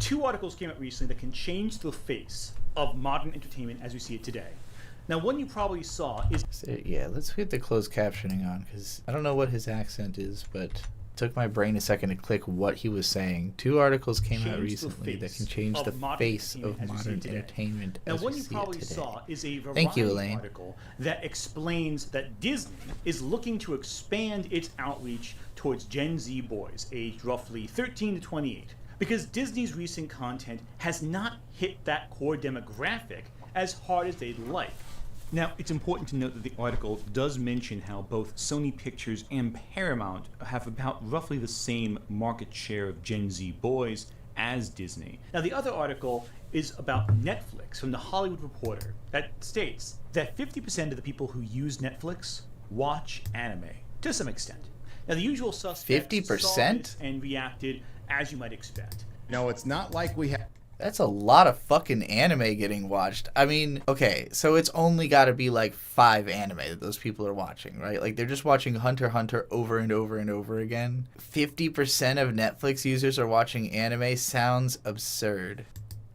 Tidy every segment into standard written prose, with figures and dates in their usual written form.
two articles came out recently that can change the face of modern entertainment as we see it today. Now, one you probably saw is... Yeah, let's get the closed captioning on, because I don't know what his accent is, but it took my brain a second to click what he was saying. Two articles came out recently that can change the face of modern entertainment now, as one we you see probably it today. saw is a Variety article that explains that Disney is looking to expand its outreach towards Gen Z boys, aged roughly 13 to 28, because Disney's recent content has not hit that core demographic as hard as they'd like. Now, it's important to note that the article does mention how both Sony Pictures and Paramount have about roughly the same market share of Gen Z boys as Disney. Now, the other article is about Netflix from The Hollywood Reporter that states that 50% of the people who use Netflix watch anime to some extent. Now, the usual suspects 50%? saw this and reacted as you might expect. No, it's not like we have... That's a lot of fucking anime getting watched. I mean, okay, so it's only got to be like 5 anime that those people are watching, right? Like, they're just watching Hunter x Hunter over and over and over again. 50% of Netflix users are watching anime sounds absurd.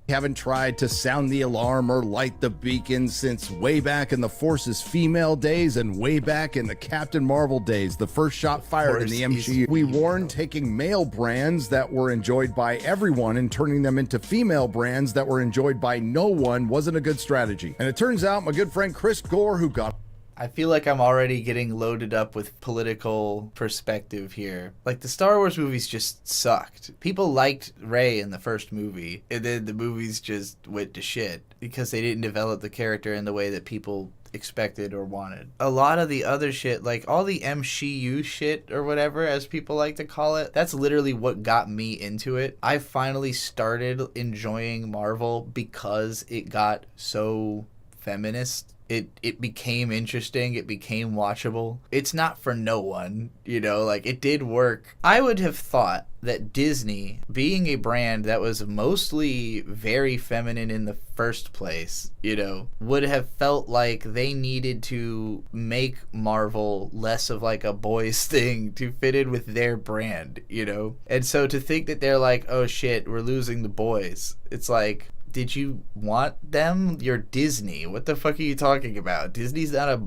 Haven't tried to sound the alarm or light the beacon since way back in the Force's female days and way back in the Captain Marvel days, the first shot fired in the MCU. We warned taking male brands that were enjoyed by everyone and turning them into female brands that were enjoyed by no one wasn't a good strategy. And it turns out my good friend Chris Gore, who got... I feel like I'm already getting loaded up with political perspective here. Like, the Star Wars movies just sucked. People liked Rey in the first movie, and then the movies just went to shit because they didn't develop the character in the way that people expected or wanted. A lot of the other shit, like all the MCU shit or whatever, as people like to call it, that's literally what got me into it. I finally started enjoying Marvel because it got so feminist. It became interesting. It became watchable. It's not for no one, you know, like, it did work. I would have thought that Disney, being a brand that was mostly very feminine in the first place, you know, would have felt like they needed to make Marvel less of like a boys thing to fit in with their brand, you know? And so to think that they're like, oh shit, we're losing the boys. It's like, did you want them? You're Disney. What the fuck are you talking about? Disney's not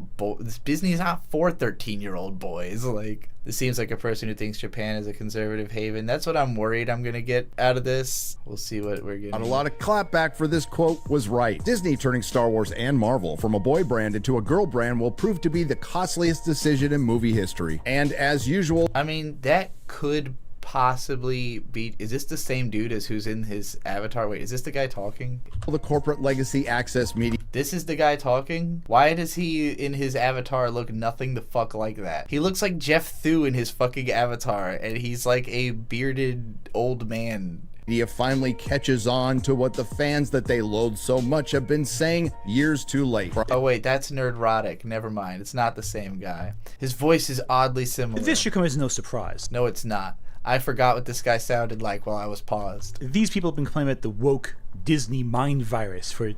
Disney's not for 13-year-old boys. Like, this seems like a person who thinks Japan is a conservative haven. That's what I'm worried I'm gonna get out of this. We'll see what we're getting. A lot of clapback for this quote was right. Disney turning Star Wars and Marvel from a boy brand into a girl brand will prove to be the costliest decision in movie history. And as usual, I mean, that could possibly be... Is this the same dude as who's in his avatar? Wait, is this the guy talking? The corporate legacy access media. This is the guy talking? Why does he in his avatar look nothing the fuck like that? He looks like Jeff Thu in his fucking avatar, and he's like a bearded old man. Media finally catches on to what the fans that they loathe so much have been saying years too late. Oh wait, that's Nerdrotic. Never mind, it's not the same guy. His voice is oddly similar. This should come as no surprise. No, it's not. I forgot what this guy sounded like while I was paused. These people have been complaining about the woke Disney mind virus for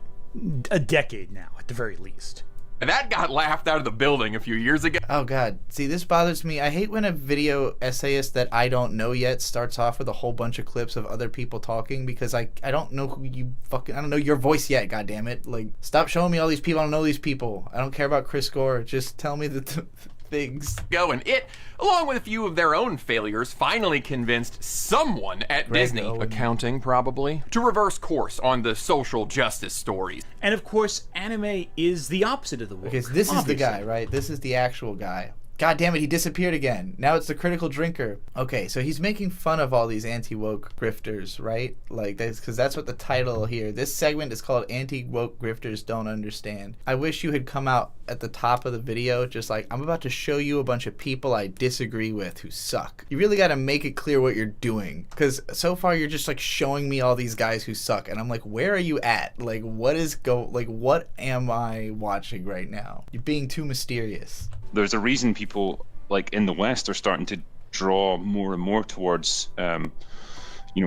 a decade now, at the very least. And that got laughed out of the building a few years ago. Oh god. See, this bothers me. I hate when a video essayist that I don't know yet starts off with a whole bunch of clips of other people talking, because I don't know who you fucking... I don't know your voice yet, goddammit. Like, stop showing me all these people. I don't know these people. I don't care about Chris Gore. Just tell me the things. And it, along with a few of their own failures, finally convinced someone at Disney, accounting probably, to reverse course on the social justice stories. And of course, anime is the opposite of the woke. Okay, so this is the guy, right? This is the actual guy. God damn it, he disappeared again. Now it's the critical drinker. Okay, so he's making fun of all these anti-woke grifters, right? Like, because that's what the title here. This segment is called Anti-Woke Grifters Don't Understand. I wish you had come out at the top of the video just like, I'm about to show you a bunch of people I disagree with who suck. You really got to make it clear what you're doing, because so far you're just like showing me all these guys who suck, and I'm like, where are you at? Like, what am I watching right now? You're being too mysterious. There's a reason people like in the West are starting to draw more and more towards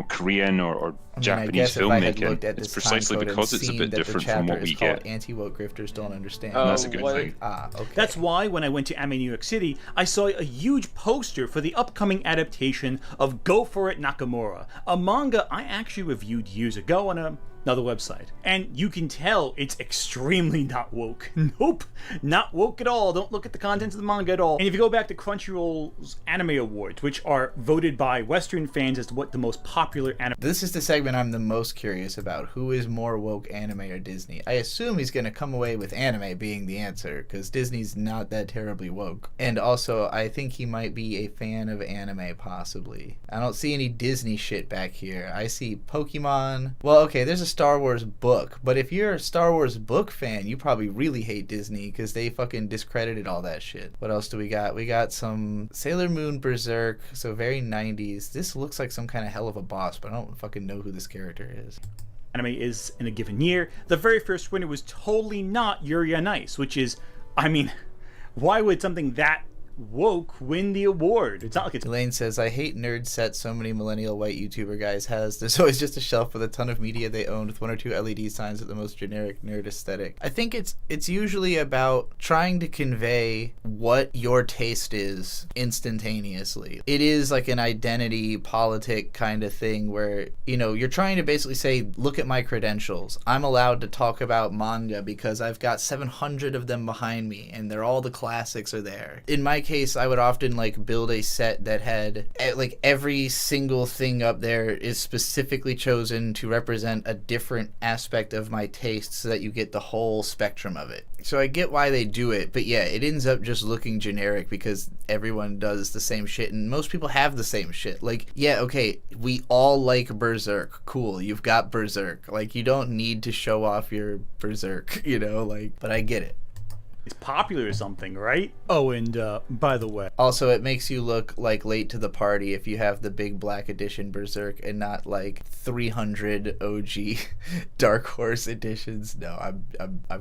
Korean or Japanese if I had filmmaking. looked at It's this precisely time code because and it's a seen bit that the different from what chapter we is called get. Anti-woke grifters don't understand. That's a good thing. Okay. That's why when I went to Anime New York City, I saw a huge poster for the upcoming adaptation of Go For It Nakamura, a manga I actually reviewed years ago on another website. And you can tell it's extremely not woke. Nope, not woke at all. Don't look at the contents of the manga at all. And if you go back to Crunchyroll's Anime Awards, which are voted by Western fans as to what the most popular anime... This is the segment I'm the most curious about. Who is more woke, anime or Disney? I assume he's going to come away with anime being the answer, because Disney's not that terribly woke. And also, I think he might be a fan of anime, possibly. I don't see any Disney shit back here. I see Pokemon. Well, okay, there's a Star Wars book, but if you're a Star Wars book fan, you probably really hate Disney because they fucking discredited all that shit. What else do we got? We got some Sailor Moon Berserk, so very 90s. This looks like some kind of hell of a boss, but I don't fucking know who this character is. Anime is in a given year. The very first winner was totally not Yuri on Ice, which is, I mean, why would something that woke win the award? It's not like it's... Elaine says, I hate nerd sets so many millennial white YouTuber guys has. There's always just a shelf with a ton of media they own with one or two LED signs with the most generic nerd aesthetic. I think it's usually about trying to convey what your taste is instantaneously. It is like an identity politic kind of thing where, you know, you're trying to basically say, look at my credentials. I'm allowed to talk about manga because I've got 700 of them behind me and they're all the classics are there. In my case, I would often like build a set that had like every single thing up there is specifically chosen to represent a different aspect of my taste so that you get the whole spectrum of it. So I get why they do it, but yeah, it ends up just looking generic because everyone does the same shit and most people have the same shit. Like, yeah, okay, we all like Berserk. Cool, you've got Berserk. Like, you don't need to show off your Berserk, you know, like, but I get it. It's popular or something, right? Oh, and by the way, also it makes you look like late to the party if you have the big black edition Berserk and not like 300 OG Dark Horse editions. No, I'm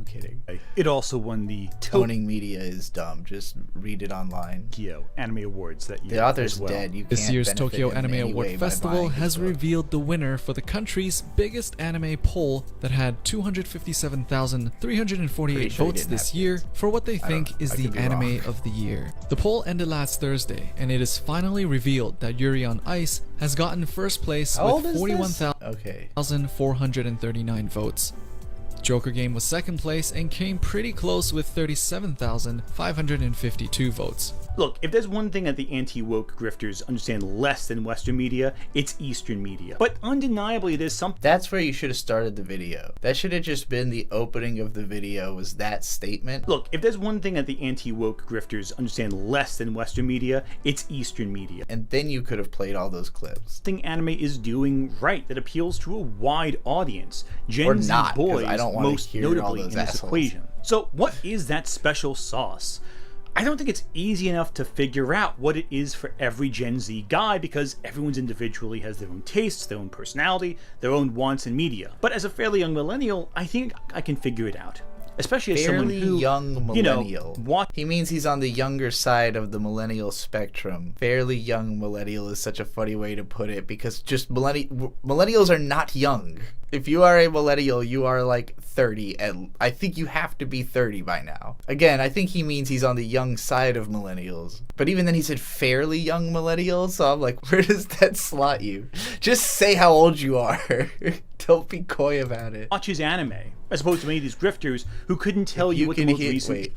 kidding. It also won the Owning media is dumb. Just read it online. Tokyo Anime Awards that year. The author's as well. dead. You This can't year's benefit Tokyo him in Anime any Award way by Festival buying his has book. revealed the winner for the country's biggest anime poll that had 257,348 Pretty sure he votes didn't this have year for what they think is I the could be anime wrong. of the year. The poll ended last Thursday, and it is finally revealed that Yuri on Ice has gotten first place How old with is this? 41,439 Okay. votes. Joker Game was second place and came pretty close with 37,552 votes. Look, if there's one thing that the anti-woke grifters understand less than Western media, it's Eastern media. But undeniably, there's something... That's where you should have started the video. That should have just been the opening of the video, was that statement. Look, if there's one thing that the anti-woke grifters understand less than Western media, it's Eastern media. And then you could have played all those clips. Something anime is doing right that appeals to a wide audience. Gen Or Z not, 'cause boys, I don't wanna most hear all notably those in this assholes. equation. So what is that special sauce? I don't think it's easy enough to figure out what it is for every Gen Z guy because everyone's individually has their own tastes, their own personality, their own wants in media. But as a fairly young millennial, I think I can figure it out. Especially as someone Fairly who, young millennial. you know, He means he's on the younger side of the millennial spectrum. Fairly young millennial is such a funny way to put it because just millennials are not young. If you are a millennial, you are like 30, and I think you have to be 30 by now. Again, I think he means he's on the young side of millennials. But even then he said fairly young millennials, so I'm like, where does that slot you? Just say how old you are. Don't be coy about it. watches anime, as opposed to many of these grifters who couldn't tell you what the most recent,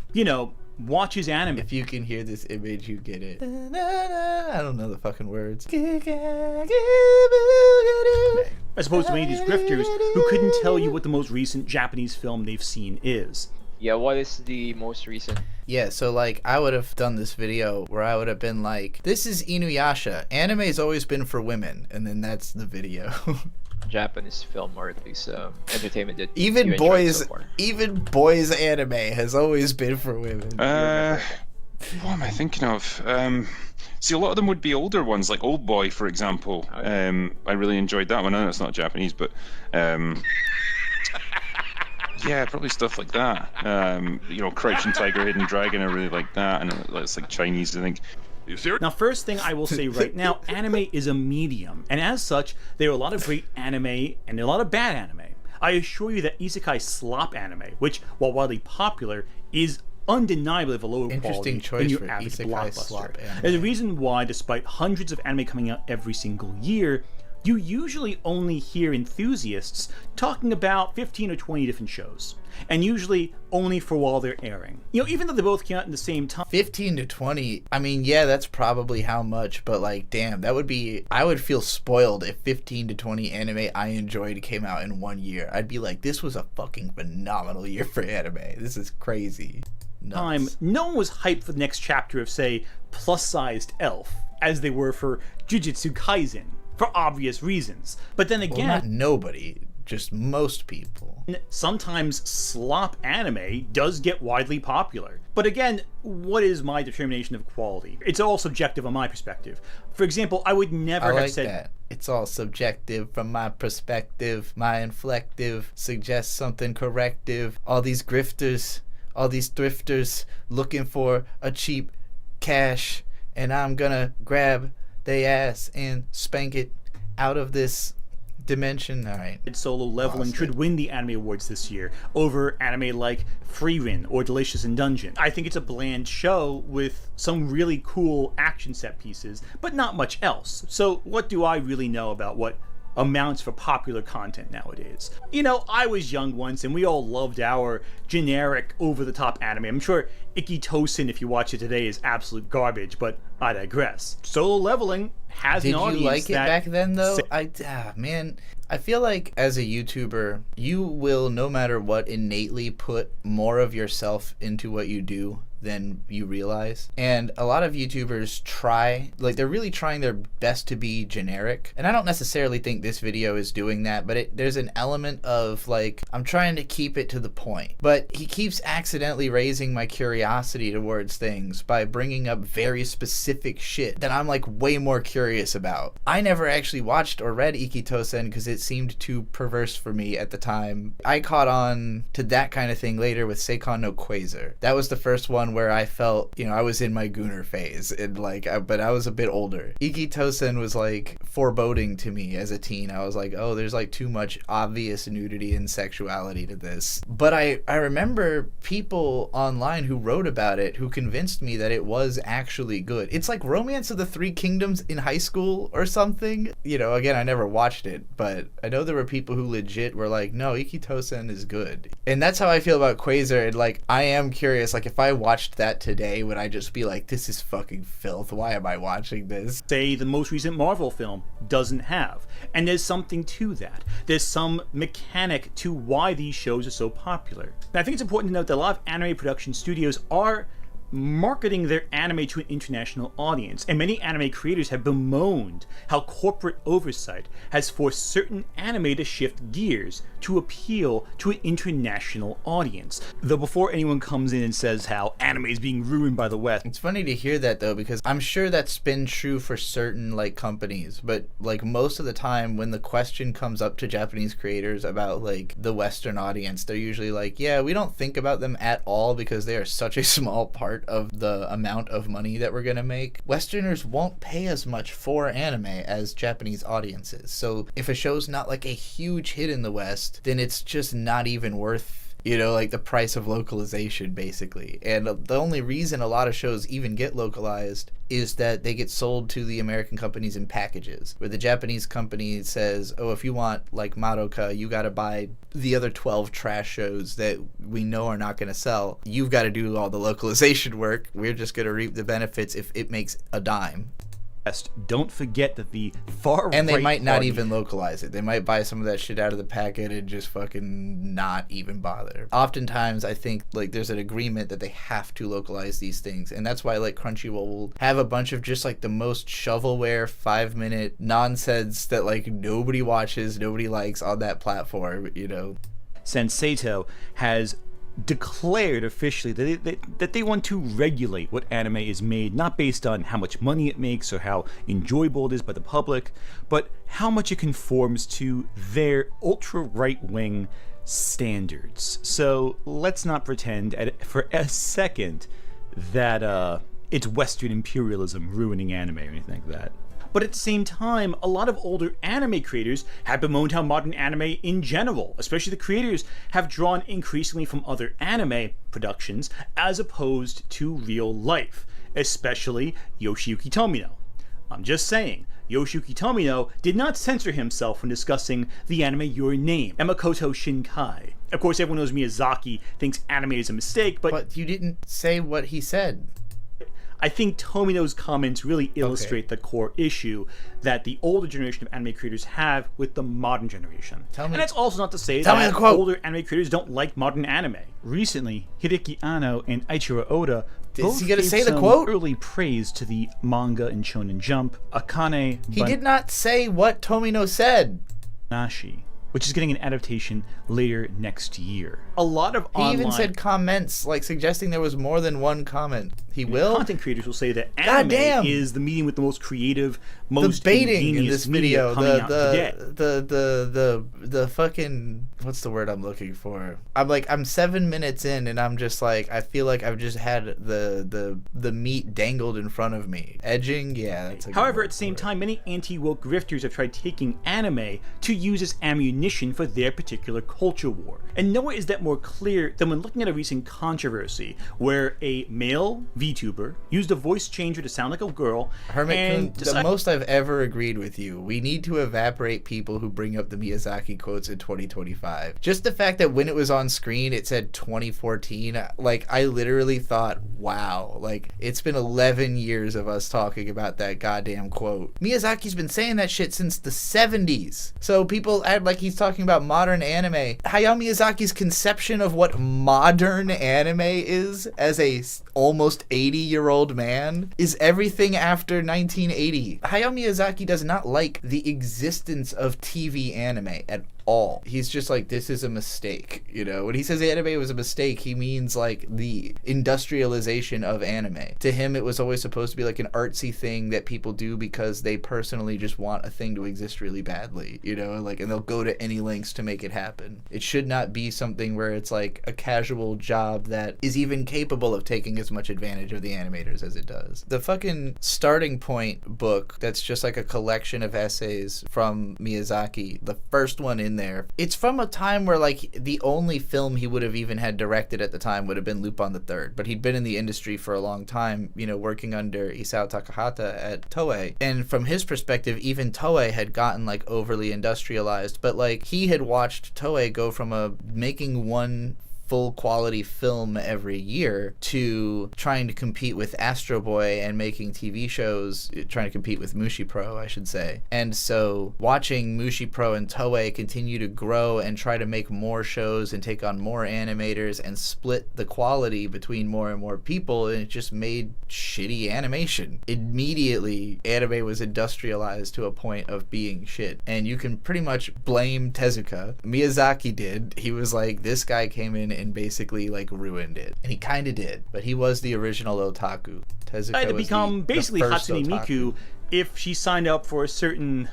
watches anime. If you can hear this image, you get it. I don't know the fucking words. As opposed to many of these grifters who couldn't tell you what the most recent Japanese film they've seen is. Yeah, what is the most recent? Yeah, so like I would have done this video where I would have been like, this is Inuyasha. Anime's always been for women, and then that's the video. Japanese film, or at least entertainment that you even enjoyed so far? boys anime has always been for women. What am I thinking of? See, a lot of them would be older ones, like Old Boy, for example. I really enjoyed that one. I know it's not Japanese, but yeah, probably stuff like that. Crouching Tiger, Hidden Dragon, I really like that, and it's like Chinese, I think. You serious? Now, first thing I will say right now, anime is a medium, and as such, there are a lot of great anime and a lot of bad anime. I assure you that isekai slop anime, which, while widely popular, is undeniably of a lower quality than your average blockbuster. There's a reason why, despite hundreds of anime coming out every single year, you usually only hear enthusiasts talking about 15 or 20 different shows, and usually only for while they're airing. You know, even though they both came out in the same time. 15 to 20, I mean, yeah, that's probably how much, but like, damn, that would be, I would feel spoiled if 15 to 20 anime I enjoyed came out in 1 year. I'd be like, this was a fucking phenomenal year for anime. This is crazy. Time, no one was hyped for the next chapter of, say, plus-sized Elf, as they were for Jujutsu Kaisen, for obvious reasons. But then again, well, not nobody, just most people. Sometimes slop anime does get widely popular. But again, what is my determination of quality? It's all subjective on my perspective. For example, I would never have said that. It's all subjective from my perspective. My inflective suggests something corrective. All these grifters, all these thrifters looking for a cheap cash, and I'm gonna grab they ass and spank it out of this dimension. All right. Solo Leveling should win the Anime Awards this year over anime like Frieren or Delicious in Dungeon. I think it's a bland show with some really cool action set pieces, but not much else. So what do I really know about what amounts for popular content nowadays? You know, I was young once and we all loved our generic over-the-top anime. I'm sure Ikki Tosen, if you watch it today, is absolute garbage, but I digress. Solo Leveling has an audience. Did you like it back then, though? Man, I feel like as a YouTuber, you will, no matter what, innately put more of yourself into what you do than you realize. And a lot of YouTubers try, like, they're really trying their best to be generic. And I don't necessarily think this video is doing that, but there's an element of, like, I'm trying to keep it to the point. But he keeps accidentally raising my curiosity towards things by bringing up very specific shit that I'm, like, way more curious about. I never actually watched or read Ikki Tosen because it seemed too perverse for me at the time. I caught on to that kind of thing later with Seikon no Quasar. That was the first one where I felt, you know, I was in my gooner phase, and like, but I was a bit older. Ikki Tosen was like foreboding to me as a teen. I was like, oh, there's like too much obvious nudity and sexuality to this. But I remember people online who wrote about it who convinced me that it was actually good. It's like Romance of the Three Kingdoms in high school or something. You know, again, I never watched it, but I know there were people who legit were like, no, Ikki Tosen is good. And that's how I feel about Quasar. And like, I am curious, like, if I watched that today, would I just be like, this is fucking filth, why am I watching this? Say the most recent Marvel film doesn't have. And there's something to that. There's some mechanic to why these shows are so popular. Now, I think it's important to note that a lot of anime production studios are marketing their anime to an international audience, and many anime creators have bemoaned how corporate oversight has forced certain anime to shift gears to appeal to an international audience. Though before anyone comes in and says how anime is being ruined by the West. It's funny to hear that though, because I'm sure that's been true for certain like companies, but like most of the time when the question comes up to Japanese creators about like the Western audience, they're usually like, yeah, we don't think about them at all because they are such a small part of the amount of money that we're gonna make. Westerners won't pay as much for anime as Japanese audiences. So if a show's not like a huge hit in the West, then it's just not even worth, you know, like the price of localization basically. And the only reason a lot of shows even get localized is that they get sold to the American companies in packages, where the Japanese company says, oh, if you want like Madoka, you got to buy the other 12 trash shows that we know are not going to sell. You've got to do all the localization work. We're just going to reap the benefits if it makes a dime. Don't forget that the far right, and they might not even localize it. They might buy some of that shit out of the packet and just fucking not even bother. Oftentimes, I think like there's an agreement that they have to localize these things, and that's why like Crunchyroll will have a bunch of just like the most shovelware 5-minute nonsense that like nobody watches, nobody likes on that platform. You know, Senseito has declared officially that they want to regulate what anime is made, not based on how much money it makes or how enjoyable it is by the public, but how much it conforms to their ultra right-wing standards. So let's not pretend for a second that it's Western imperialism ruining anime or anything like that. But at the same time, a lot of older anime creators have bemoaned how modern anime in general, especially the creators, have drawn increasingly from other anime productions as opposed to real life, especially Yoshiyuki Tomino. I'm just saying, Yoshiyuki Tomino did not censor himself when discussing the anime Your Name, Emakoto Shinkai. Of course, everyone knows Miyazaki thinks anime is a mistake, But you didn't say what he said. I think Tomino's comments really illustrate the core issue that the older generation of anime creators have with the modern generation. And that's also not to say that older anime creators don't like modern anime. Recently, Hideki Anno and Eiichiro Oda both gave some early praise to the manga in Shonen Jump, Akane He did not say what Tomino said. Banashi, which is getting an adaptation later next year. A lot of He even said comments, like suggesting there was more than one comment. He will? Content creators will say that anime is the medium with the most creative, most baiting in this video. The the fucking, what's the word I'm looking for? I'm 7 minutes in and I'm just like, I feel like I've just had the meat dangled in front of me. Edging, yeah. That's a However, at the same time, many anti-woke grifters have tried taking anime to use as ammunition for their particular culture war. And nowhere is that more clear than when looking at a recent controversy where a male VTuber used a voice changer to sound like a girl. Hermit, the most I've ever agreed with you. We need to evaporate people who bring up the Miyazaki quotes in 2025. Just the fact that when it was on screen it said 2014, like I literally thought, wow, like it's been 11 years of us talking about that goddamn quote. Miyazaki's been saying that shit since the 70s. So people act like he's talking about modern anime. Hayao Miyazaki's conception of what modern anime is as a almost 80-year-old man is everything after 1980. Hayao Miyazaki does not like the existence of TV anime at all. He's just like, this is a mistake, you know? When he says anime was a mistake, he means like the industrialization of anime. To him, it was always supposed to be like an artsy thing that people do because they personally just want a thing to exist really badly, you know? Like, and they'll go to any lengths to make it happen. It should not be something where it's like a casual job that is even capable of taking as much advantage of the animators as it does. The fucking Starting Point book that's just like a collection of essays from Miyazaki, the first one in there, it's from a time where like the only film he would have even had directed at the time would have been Lupin III, but he'd been in the industry for a long time, you know, working under Isao Takahata at Toei, and from his perspective, even Toei had gotten like overly industrialized, but like he had watched Toei go from making one full quality film every year to trying to compete with Astro Boy and making TV shows, trying to compete with Mushi Pro, I should say. And so watching Mushi Pro and Toei continue to grow and try to make more shows and take on more animators and split the quality between more and more people, and it just made shitty animation. Immediately, anime was industrialized to a point of being shit. And you can pretty much blame Tezuka. Miyazaki did. He was like, this guy came in and basically like ruined it, and he kind of did, but he was the original otaku. Tezuka had to was become basically the first Hatsune otaku. Miku if she signed up for a certain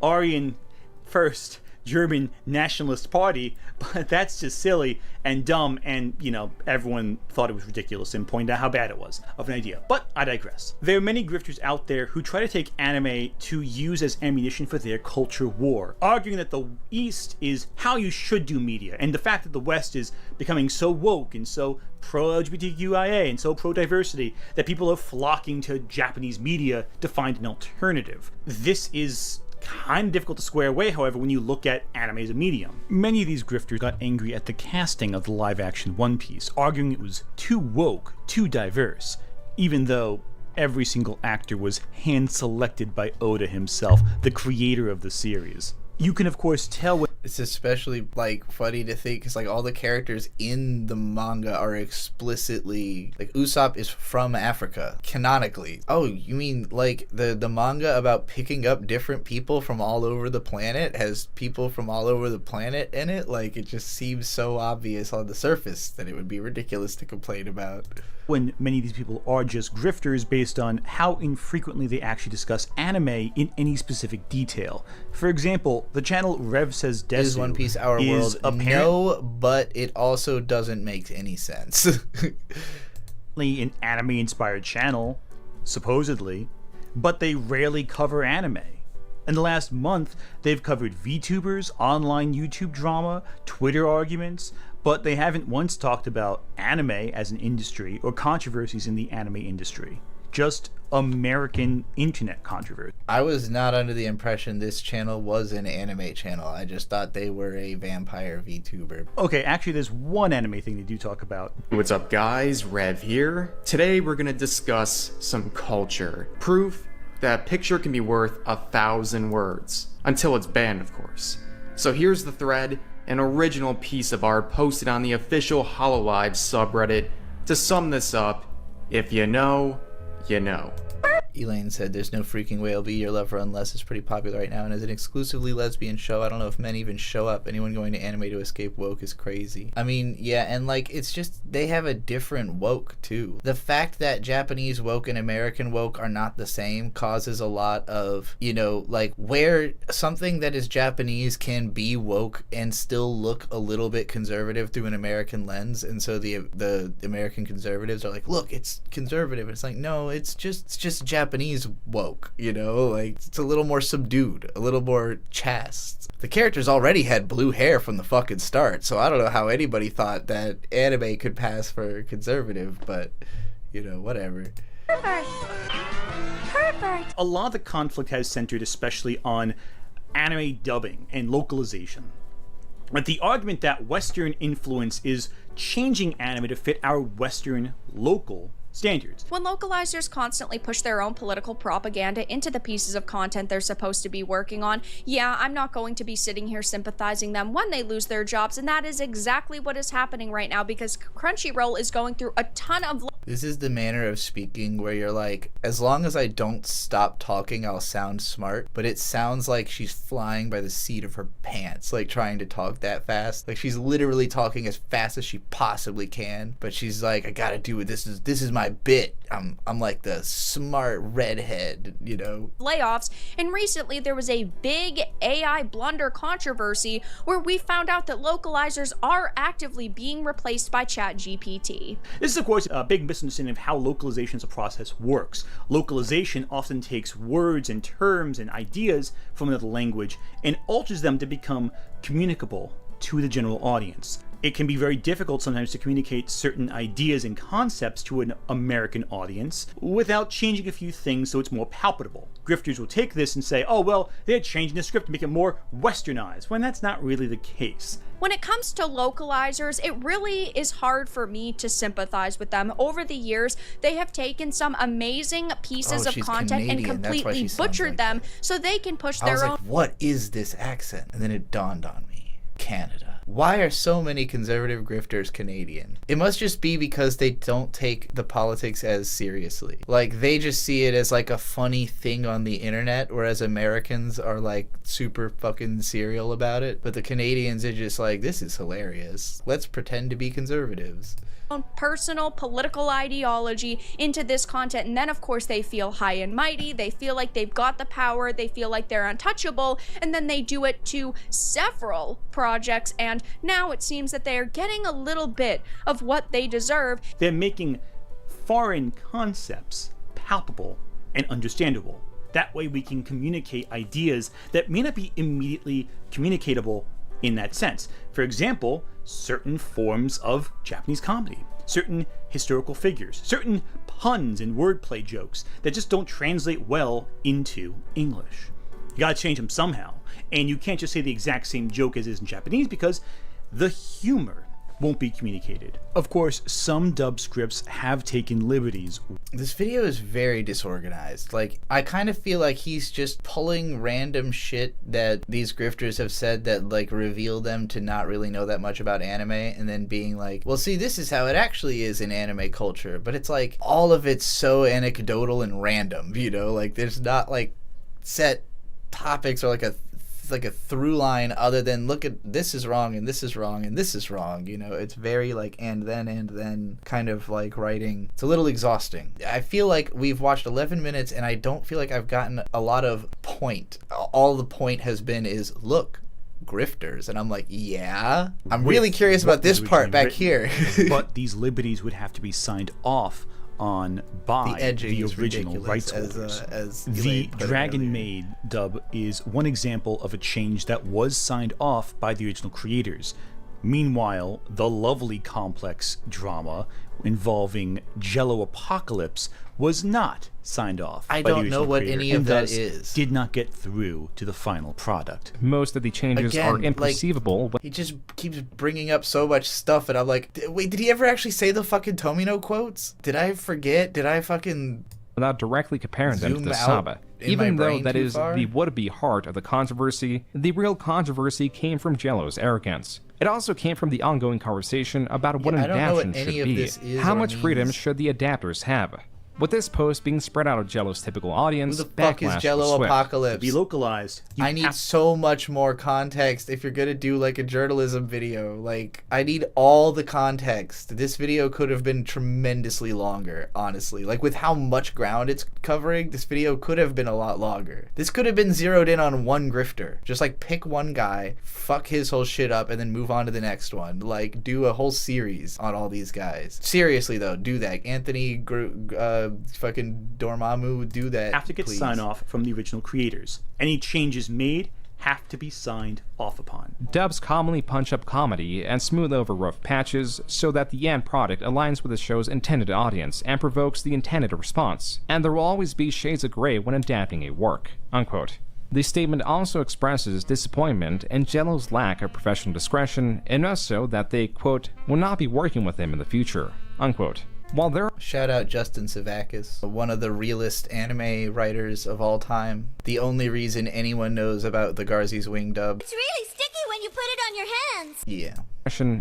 Aryan first German nationalist party, but that's just silly and dumb, and you know, everyone thought it was ridiculous and pointed out how bad it was of an idea. But I digress. There are many grifters out there who try to take anime to use as ammunition for their culture war, arguing that the East is how you should do media, and the fact that the West is becoming so woke and so pro-LGBTQIA and so pro-diversity that people are flocking to Japanese media to find an alternative. This is kind of difficult to square away, however, when you look at anime as a medium. Many of these grifters got angry at the casting of the live-action One Piece, arguing it was too woke, too diverse, even though every single actor was hand-selected by Oda himself, the creator of the series. You can, of course, tell when it's especially like funny to think because like all the characters in the manga are explicitly like Usopp is from Africa canonically. Oh, you mean like the manga about picking up different people from all over the planet has people from all over the planet in it? Like it just seems so obvious on the surface that it would be ridiculous to complain about. When many of these people are just grifters based on how infrequently they actually discuss anime in any specific detail. For example, the channel Rev Says Desu is One Piece Our World? No, but it also doesn't make any sense. an anime-inspired channel, supposedly, but they rarely cover anime. In the last month, they've covered VTubers, online YouTube drama, Twitter arguments, but they haven't once talked about anime as an industry or controversies in the anime industry. Just American internet controversy. I was not under the impression this channel was an anime channel. I just thought they were a vampire VTuber. Okay, actually there's one anime thing they do talk about. What's up guys, Rev here. Today we're gonna discuss some culture. Proof that a picture can be worth 1,000 words. Until it's banned, of course. So here's the thread, an original piece of art posted on the official HoloLive subreddit. To sum this up, if you know, you know. Elaine said, "There's no freaking way I'll be your lover unless it's pretty popular right now, and as an exclusively lesbian show, I don't know if men even show up. Anyone going to anime to escape woke is crazy." I mean, yeah, and like, it's just, they have a different woke, too. The fact that Japanese woke and American woke are not the same causes a lot of, you know, like, where something that is Japanese can be woke and still look a little bit conservative through an American lens, and so the American conservatives are like, look, it's conservative. And it's like, no, it's just Japanese woke, you know, like, it's a little more subdued, a little more chaste. The characters already had blue hair from the fucking start, so I don't know how anybody thought that anime could pass for conservative, but, you know, whatever. Perfect. A lot of the conflict has centered especially on anime dubbing and localization. But the argument that Western influence is changing anime to fit our Western local standards. When localizers constantly push their own political propaganda into the pieces of content they're supposed to be working on, yeah, I'm not going to be sitting here sympathizing them when they lose their jobs, and that is exactly what is happening right now because Crunchyroll is going through a ton of... This is the manner of speaking where you're like, as long as I don't stop talking, I'll sound smart, but it sounds like she's flying by the seat of her pants, like trying to talk that fast. Like she's literally talking as fast as she possibly can, but she's like, I gotta do it. This is my bit. I'm like the smart redhead, you know. Layoffs, and recently there was a big AI blunder controversy where we found out that localizers are actively being replaced by ChatGPT. This is, of course, a big misunderstanding of how localization as a process works. Localization often takes words and terms and ideas from another language and alters them to become communicable to the general audience. It can be very difficult sometimes to communicate certain ideas and concepts to an American audience without changing a few things so it's more palpable. Grifters will take this and say, oh, well, they're changing the script to make it more westernized, when that's not really the case. When it comes to localizers, it really is hard for me to sympathize with them. Over the years, they have taken some amazing pieces of content Canadian. And completely butchered like them that. So they can push I their was own... like, what is this accent? And then it dawned on me. Canada. Why are so many conservative grifters Canadian? It must just be because they don't take the politics as seriously. Like, they just see it as like a funny thing on the internet, whereas Americans are like super fucking serial about it. But the Canadians are just like, this is hilarious. Let's pretend to be conservatives. Personal political ideology into this content, and then of course they feel high and mighty, they feel like they've got the power, they feel like they're untouchable, and then they do it to several projects, and now it seems that they are getting a little bit of what they deserve. They're making foreign concepts palpable and understandable. That way we can communicate ideas that may not be immediately communicatable in that sense. For example, certain forms of Japanese comedy, certain historical figures, certain puns and wordplay jokes that just don't translate well into English. You gotta change them somehow, and you can't just say the exact same joke as is in Japanese because the humor won't be communicated. Of course, some dub scripts have taken liberties. This video is very disorganized. Like, I kind of feel like he's just pulling random shit that these grifters have said that, like, reveal them to not really know that much about anime, and then being like, well, see, this is how it actually is in anime culture. But it's like, all of it's so anecdotal and random, you know? Like, there's not, like, set topics or, like a through line other than look at this is wrong and this is wrong and this is wrong, you know. It's very like and then kind of like writing. It's a little exhausting. I feel like we've watched 11 minutes and I don't feel like I've gotten a lot of point. All the point has been is look, grifters, and I'm like, yeah. I'm really curious about this part back here. But these liberties would have to be signed off on by the original rights holders. The Dragon Maid dub is one example of a change that was signed off by the original creators. Meanwhile, the lovely complex drama involving Jello Apocalypse was not signed off. I by the don't know original what creator, any and of that thus is. Did not get through to the final product. Most of the changes are imperceivable. He just keeps bringing up so much stuff, and I'm like, wait, did he ever actually say the fucking Tomino quotes? Did I forget? Did I fucking... Without directly comparing them to the out Saba. Even though that is the would-be heart of the controversy, the real controversy came from Jello's arrogance. It also came from the ongoing conversation about what an adaptation should be. How much freedom should the adapters have? With this post being spread out of Jello's typical audience, who the fuck is Jello Apocalypse? To be localized. I need so much more context if you're gonna do like a journalism video. Like, I need all the context. This video could have been tremendously longer, honestly. Like, with how much ground it's covering, this video could have been a lot longer. This could have been zeroed in on one grifter. Just like pick one guy, fuck his whole shit up, and then move on to the next one. Like, do a whole series on all these guys. Seriously though, do that. Anthony fucking Dormammu, do that. Have to get sign off from the original creators. Any changes made have to be signed off upon. Dubs commonly punch up comedy and smooth over rough patches so that the end product aligns with the show's intended audience and provokes the intended response, and there will always be shades of gray when adapting a work, unquote. The statement also expresses disappointment in Jello's lack of professional discretion, enough so that they, quote, will not be working with him in the future, unquote. While there Shout out Justin Savakis, one of the realest anime writers of all time. The only reason anyone knows about the Garzy's Wing dub. It's really sticky when you put it on your hands. Yeah.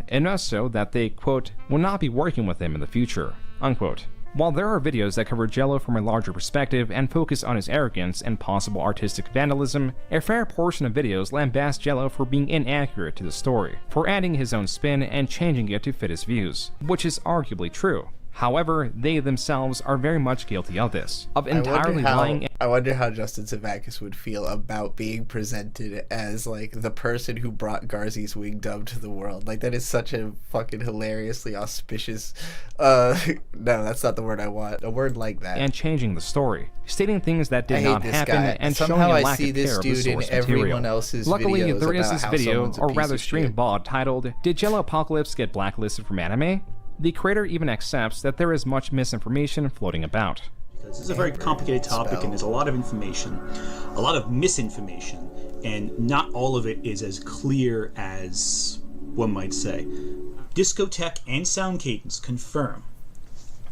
enough so that they, quote, will not be working with him in the future, unquote. While there are videos that cover Jello from a larger perspective and focus on his arrogance and possible artistic vandalism, a fair portion of videos lambast Jello for being inaccurate to the story, for adding his own spin and changing it to fit his views, which is arguably true. However, they themselves are very much guilty of this, of entirely lying. I wonder how Justin Savakis would feel about being presented as, like, the person who brought Garzy's Wing dub to the world. Like, that is such a fucking hilariously auspicious, no, that's not the word I want. A word like that. And changing the story, stating things that did not happen, and somehow showing a lack I see of this care of the dude source in everyone material. else's Luckily, videos there is about this how video, someone's a or piece rather of stream shit. VOD, titled, Did Jello Apocalypse Get Blacklisted from Anime? The creator even accepts that there is much misinformation floating about. This is a very complicated topic, and there's a lot of information, a lot of misinformation, and not all of it is as clear as one might say. Discotech and Sound Cadence confirm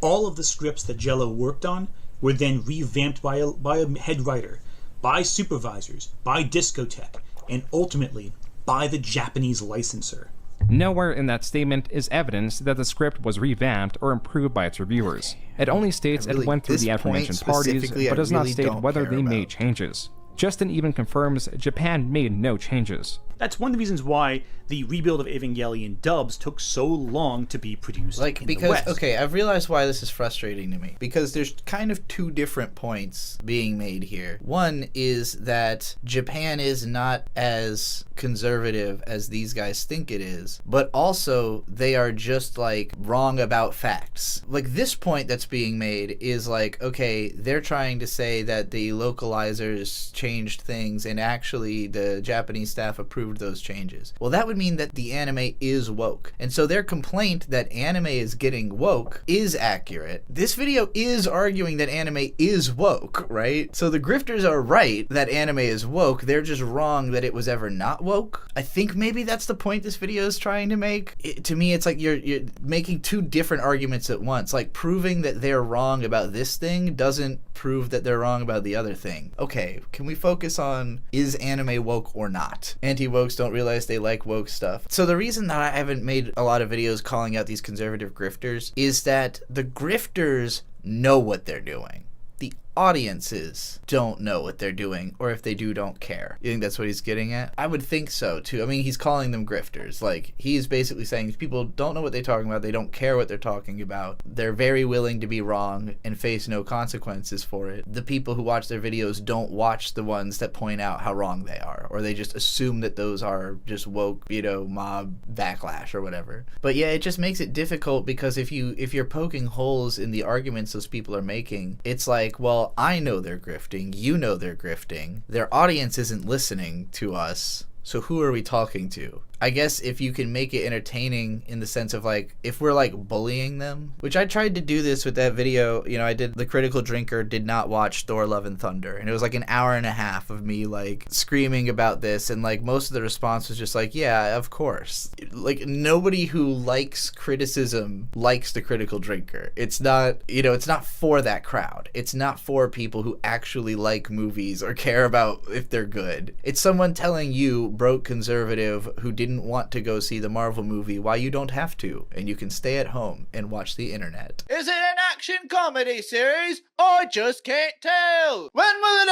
all of the scripts that Jello worked on were then revamped by a head writer, by supervisors, by Discotech, and ultimately by the Japanese licensor. Nowhere in that statement is evidence that the script was revamped or improved by its reviewers. It only states it went through the aforementioned parties, but does not state whether they made changes. Justin even confirms Japan made no changes. That's one of the reasons why the rebuild of Evangelion dubs took so long to be produced. Like, because, okay, I've realized why this is frustrating to me. Because there's kind of two different points being made here. One is that Japan is not as conservative as these guys think it is, but also they are just, like, wrong about facts. Like, this point that's being made is like, okay, they're trying to say that the localizers changed things and actually the Japanese staff approved those changes. Well, that would mean that the anime is woke. And so their complaint that anime is getting woke is accurate. This video is arguing that anime is woke, right? So the grifters are right that anime is woke. They're just wrong that it was ever not woke. I think maybe that's the point this video is trying to make. To me, it's like you're making two different arguments at once. Like, proving that they're wrong about this thing doesn't prove that they're wrong about the other thing. Okay, can we focus on, is anime woke or not? Anti-wokes don't realize they like woke stuff. So the reason that I haven't made a lot of videos calling out these conservative grifters is that the grifters know what they're doing. The audiences don't know what they're doing, or if they do, don't care. You think that's what he's getting at? I would think so, too. I mean, he's calling them grifters. Like, he's basically saying these people don't know what they're talking about, they don't care what they're talking about, they're very willing to be wrong and face no consequences for it. The people who watch their videos don't watch the ones that point out how wrong they are, or they just assume that those are just woke, mob backlash or whatever. But yeah, it just makes it difficult, because if you're poking holes in the arguments those people are making, it's like, well, I know they're grifting, you know they're grifting, their audience isn't listening to us, so who are we talking to? I guess if you can make it entertaining in the sense of, like, if we're, like, bullying them, which I tried to do this with that video, I did The Critical Drinker did not watch Thor Love and Thunder, and it was like an hour and a half of me, like, screaming about this, and, like, most of the response was just like, yeah, of course. Like, nobody who likes criticism likes The Critical Drinker. It's not, it's not for that crowd. It's not for people who actually like movies or care about if they're good. It's someone telling you, broke conservative, who didn't want to go see the Marvel movie, why you don't have to, and you can stay at home and watch the internet. Is it an action comedy series? I just can't tell. When will it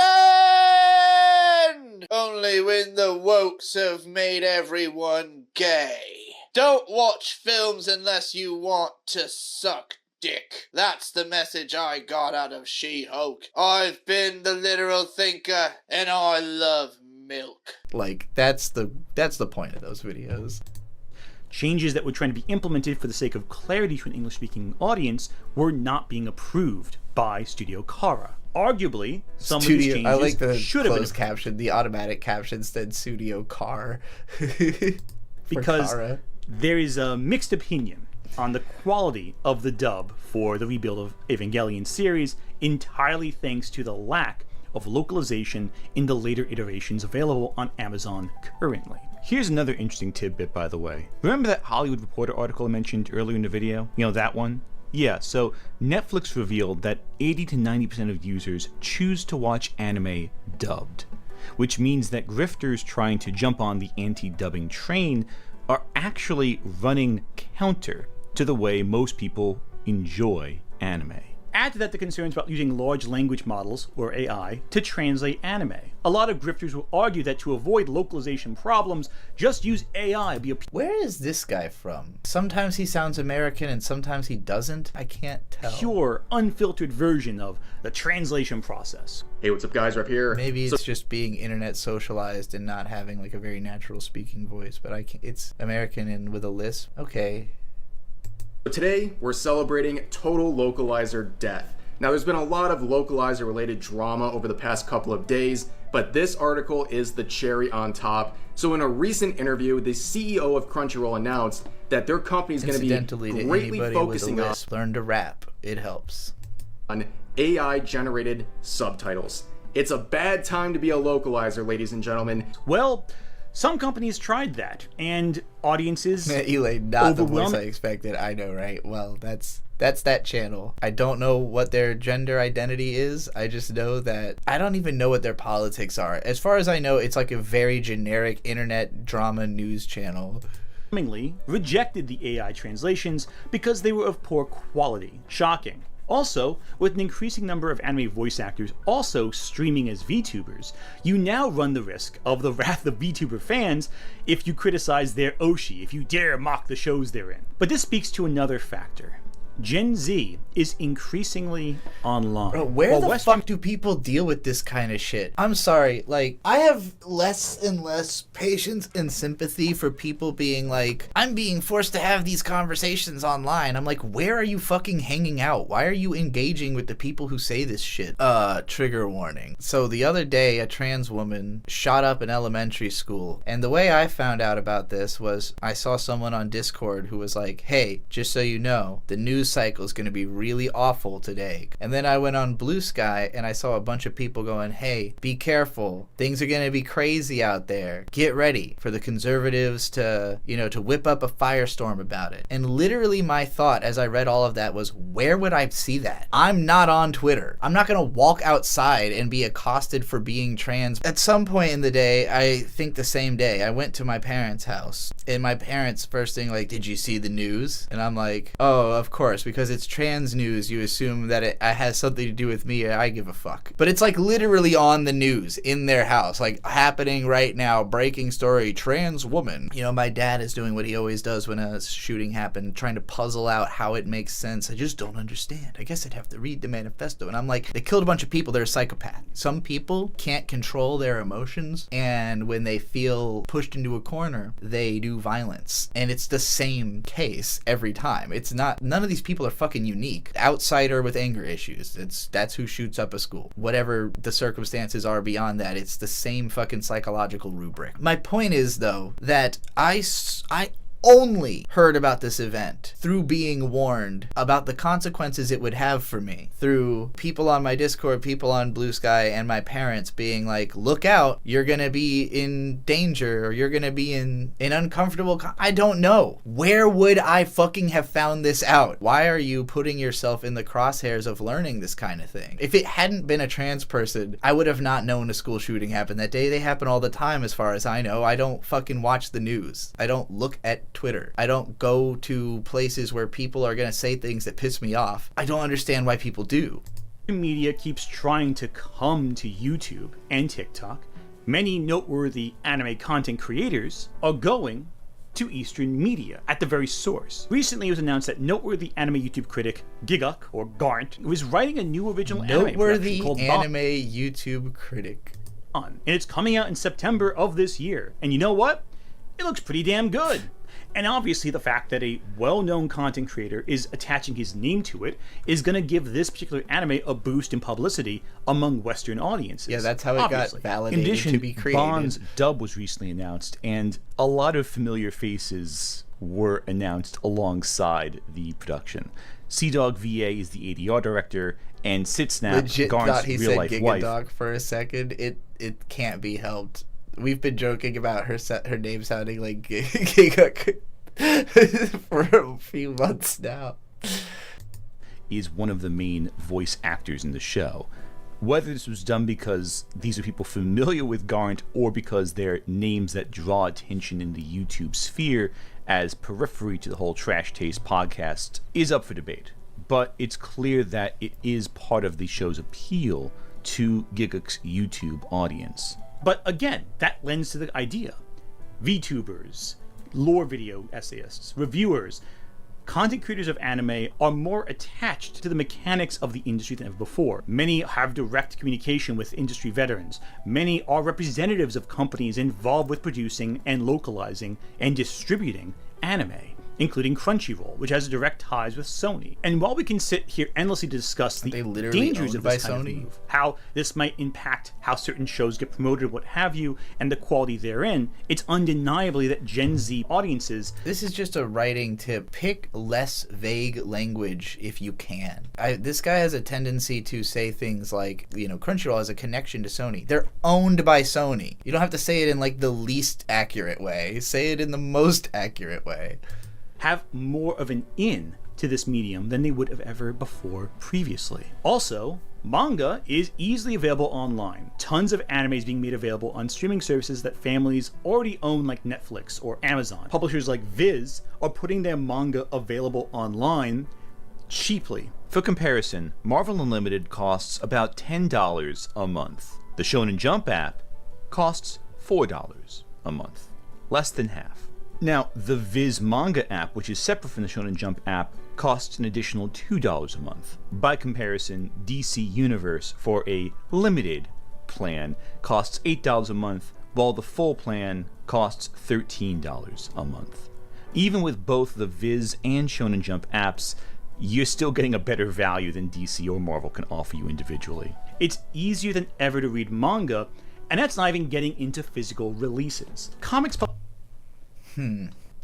end? Only when the wokes have made everyone gay. Don't watch films unless you want to suck dick. That's the message I got out of She-Hulk. I've been the literal thinker, and I love milk. Like, that's the point of those videos. Changes that were trying to be implemented for the sake of clarity to an English-speaking audience were not being approved by Studio Kara. Arguably, some of these changes I like the should have been closed caption. The automatic caption said Studio Car. Because Kara. there is a mixed opinion on the quality of the dub for the rebuild of Evangelion series, entirely thanks to the lack of localization in the later iterations available on Amazon currently. Here's another interesting tidbit, by the way. Remember that Hollywood Reporter article I mentioned earlier in the video? That one? Yeah, so Netflix revealed that 80 to 90% of users choose to watch anime dubbed, which means that grifters trying to jump on the anti-dubbing train are actually running counter to the way most people enjoy anime. Add to that the concerns about using large language models, or AI, to translate anime. A lot of grifters will argue that to avoid localization problems, just use AI. Where is this guy from? Sometimes he sounds American and sometimes he doesn't. I can't tell. Pure, unfiltered version of the translation process. Hey, what's up, guys? Rep here. Maybe it's just being internet socialized and not having like a very natural speaking voice, but it's American and with a lisp. Okay. Today, we're celebrating Total Localizer Death. Now, there's been a lot of localizer-related drama over the past couple of days, but this article is the cherry on top. So in a recent interview, the CEO of Crunchyroll announced that their company is going to be greatly focusing on learn to rap. It helps. On AI-generated subtitles. It's a bad time to be a localizer, ladies and gentlemen. Well, some companies tried that, and audiences Eli, not the voice I expected. I know, right? Well, that's that channel. I don't know what their gender identity is. I just know that I don't even know what their politics are. As far as I know, it's like a very generic internet drama news channel. Rejected the AI translations because they were of poor quality. Shocking. Also, with an increasing number of anime voice actors also streaming as VTubers, you now run the risk of the wrath of VTuber fans if you criticize their Oshi, if you dare mock the shows they're in. But this speaks to another factor. Gen Z is increasingly online. Bro, where the fuck do people deal with this kind of shit? I'm sorry, like, I have less and less patience and sympathy for people being like, I'm being forced to have these conversations online. I'm like, where are you fucking hanging out? Why are you engaging with the people who say this shit? Trigger warning. So the other day, a trans woman shot up an elementary school, and the way I found out about this was I saw someone on Discord who was like, hey, just so you know, the news cycle is going to be really awful today. And then I went on Blue Sky and I saw a bunch of people going, hey, be careful. Things are going to be crazy out there. Get ready for the conservatives to whip up a firestorm about it. And literally my thought as I read all of that was, where would I see that? I'm not on Twitter. I'm not going to walk outside and be accosted for being trans. At some point in the day, I think the same day, I went to my parents' house and my parents first thing like, did you see the news? And I'm like, oh, of course. course, because it's trans news, you assume that it has something to do with me. I give a fuck. But it's like literally on the news in their house, like happening right now, breaking story, trans woman. You know, my dad is doing what he always does when a shooting happened, trying to puzzle out how it makes sense. I just don't understand. I guess I'd have to read the manifesto. And I'm like, they killed a bunch of people. They're a psychopath. Some people can't control their emotions, and when they feel pushed into a corner, they do violence. And it's the same case every time. It's not, none of these people are fucking unique. Outsider with anger issues. That's who shoots up a school. Whatever the circumstances are beyond that, it's the same fucking psychological rubric. My point is, though, that I only heard about this event through being warned about the consequences it would have for me, through people on my Discord, people on Blue Sky, and my parents being like, look out, you're gonna be in danger, or you're gonna be in an uncomfortable I don't know. Where would I fucking have found this out? Why are you putting yourself in the crosshairs of learning this kind of thing? If it hadn't been a trans person, I would have not known a school shooting happened that day. They happen all the time as far as I know. I don't fucking watch the news. I don't look at Twitter. I don't go to places where people are going to say things that piss me off. I don't understand why people do. Media keeps trying to come to YouTube and TikTok. Many noteworthy anime content creators are going to Eastern media at the very source. Recently, it was announced that noteworthy anime YouTube critic Giguk, or Garnt, was writing a new original anime production called anime YouTube critic. And it's coming out in September of this year. And you know what? It looks pretty damn good. And obviously the fact that a well-known content creator is attaching his name to it is going to give this particular anime a boost in publicity among Western audiences. Yeah, that's how it got validated in addition, to be created. Bond's dub was recently announced, and a lot of familiar faces were announced alongside the production. Sea-Dog VA is the ADR director, and Sitsnap, Legit Garn's thought he real-life said wife. Gigadog for a second. It can't be helped. We've been joking about her name sounding like Giguk for a few months now. Is one of the main voice actors in the show. Whether this was done because these are people familiar with Garnt or because they're names that draw attention in the YouTube sphere as periphery to the whole Trash Taste podcast is up for debate. But it's clear that it is part of the show's appeal to Giguk's YouTube audience. But again, that lends to the idea. VTubers, lore video essayists, reviewers, content creators of anime are more attached to the mechanics of the industry than ever before. Many have direct communication with industry veterans. Many are representatives of companies involved with producing and localizing and distributing anime, including Crunchyroll, which has direct ties with Sony. And while we can sit here endlessly to discuss the dangers of this kind of move, how this might impact how certain shows get promoted, what have you, and the quality therein, it's undeniably that Gen Z audiences... This is just a writing tip. Pick less vague language if you can. This guy has a tendency to say things like, you know, Crunchyroll has a connection to Sony. They're owned by Sony. You don't have to say it in like the least accurate way. Say it in the most accurate way. Have more of an in to this medium than they would have ever before previously. Also, manga is easily available online. Tons of animes being made available on streaming services that families already own, like Netflix or Amazon. Publishers like Viz are putting their manga available online cheaply. For comparison, Marvel Unlimited costs about $10 a month. The Shonen Jump app costs $4 a month. Less than half. Now, the Viz Manga app, which is separate from the Shonen Jump app, costs an additional $2 a month. By comparison, DC Universe, for a limited plan, costs $8 a month, while the full plan costs $13 a month. Even with both the Viz and Shonen Jump apps, you're still getting a better value than DC or Marvel can offer you individually. It's easier than ever to read manga, and that's not even getting into physical releases.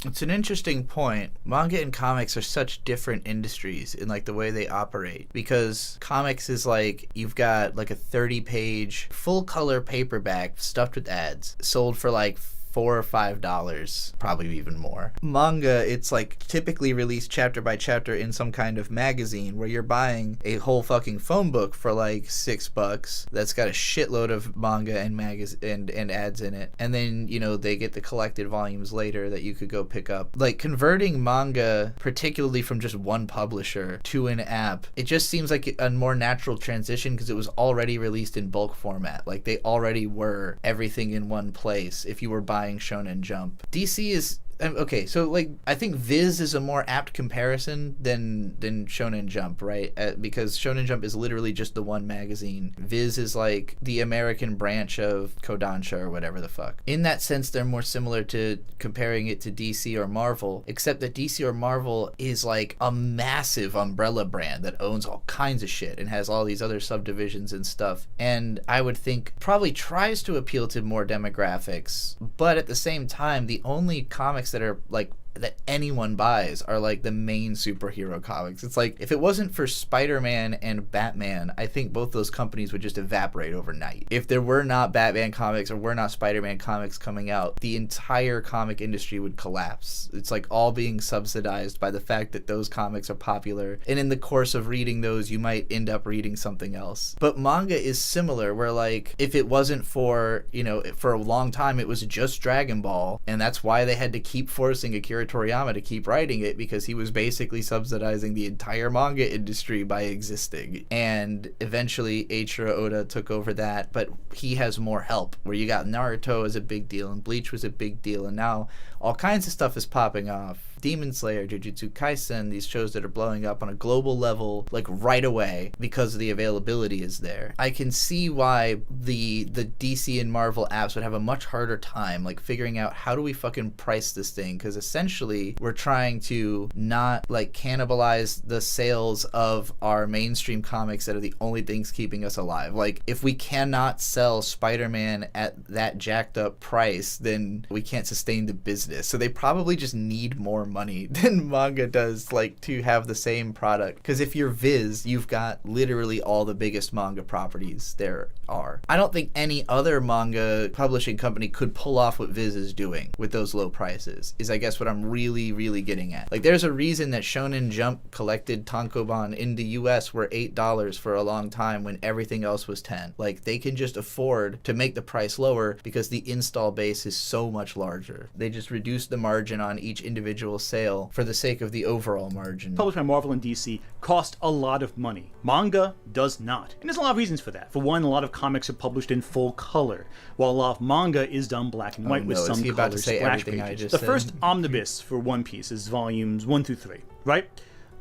It's an interesting point. Manga and comics are such different industries in like the way they operate, because comics is like you've got like a 30-page full color paperback stuffed with ads sold for like $4 or $5, probably even more. Manga, it's like typically released chapter by chapter in some kind of magazine where you're buying a whole fucking phone book for like $6 that's got a shitload of manga and and ads in it. And then, you know, they get the collected volumes later that you could go pick up. Like converting manga, particularly from just one publisher to an app, it just seems like a more natural transition because it was already released in bulk format. Like they already were everything in one place if you were buying Shonen Jump. DC is okay, so like I think Viz is a more apt comparison than Shonen Jump, right? Because Shonen Jump is literally just the one magazine. Viz is like the American branch of Kodansha or whatever the fuck. In that sense, they're more similar to comparing it to DC or Marvel, except that DC or Marvel is like a massive umbrella brand that owns all kinds of shit and has all these other subdivisions and stuff. And I would think probably tries to appeal to more demographics, but at the same time, the only comics that are like that anyone buys are like the main superhero comics. It's like if it wasn't for Spider-Man and Batman, I think both those companies would just evaporate overnight. If there were not Batman comics or were not Spider-Man comics coming out, the entire comic industry would collapse. It's like all being subsidized by the fact that those comics are popular, and in the course of reading those you might end up reading something else. But manga is similar, where like if it wasn't for, you know, for a long time it was just Dragon Ball, and that's why they had to keep forcing Akira Toriyama to keep writing it, because he was basically subsidizing the entire manga industry by existing. And eventually Eiichiro Oda took over that, but he has more help, where you got Naruto as a big deal and Bleach was a big deal, and now all kinds of stuff is popping off. Demon Slayer, Jujutsu Kaisen, these shows that are blowing up on a global level like right away because the availability is there. I can see why the DC and Marvel apps would have a much harder time like figuring out how do we fucking price this thing, because essentially we're trying to not like cannibalize the sales of our mainstream comics that are the only things keeping us alive. Like if we cannot sell Spider-Man at that jacked up price, then we can't sustain the business. So they probably just need more money than manga does, like to have the same product. Because if you're Viz, you've got literally all the biggest manga properties there are. I don't think any other manga publishing company could pull off what Viz is doing with those low prices, is I guess what I'm really getting at. Like there's a reason that Shonen Jump collected tankobon in the US were $8 for a long time when everything else was $10. Like they can just afford to make the price lower because the install base is so much larger. They just reduce the margin on each individual sale for the sake of the overall margin. Published by Marvel and DC cost a lot of money. Manga does not. And there's a lot of reasons for that. For one, a lot of comics are published in full color, while a lot of manga is done black and white with some color splash pages. The first omnibus for One Piece is volumes 1 through 3, right?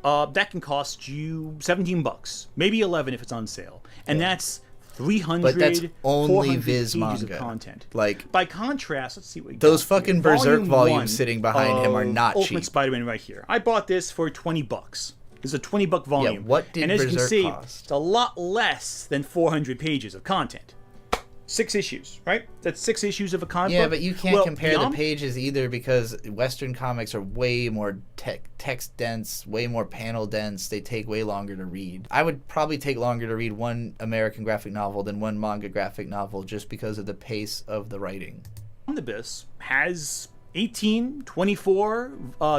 That can cost you $17, maybe $11 if it's on sale. And that's 300, but that's only Viz manga of content. Like by contrast, let's see what we those got fucking here. Berserk volumes sitting behind him are not Ultimate cheap. Spider-Man right here. I bought this for $20. This is a $20 volume. Yeah, what did and as Berserk you can see, cost? it's a lot less than 400 pages of content. 6 issues, right? That's 6 issues of a comic book. Yeah, but you can't compare the pages either, because Western comics are way more text dense, way more panel dense. They take way longer to read. I would probably take longer to read one American graphic novel than one manga graphic novel just because of the pace of the writing. Omnibus has 18, 24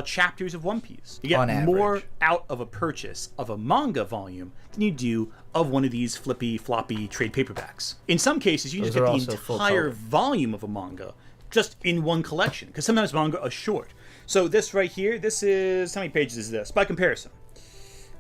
chapters of One Piece. You On get average. more out of a purchase of a manga volume than you do of one of these flippy, floppy trade paperbacks. In some cases, you Those just are get also the full entire color. volume of a manga just in one collection, because sometimes manga are short. So this right here, this is, how many pages is this? By comparison.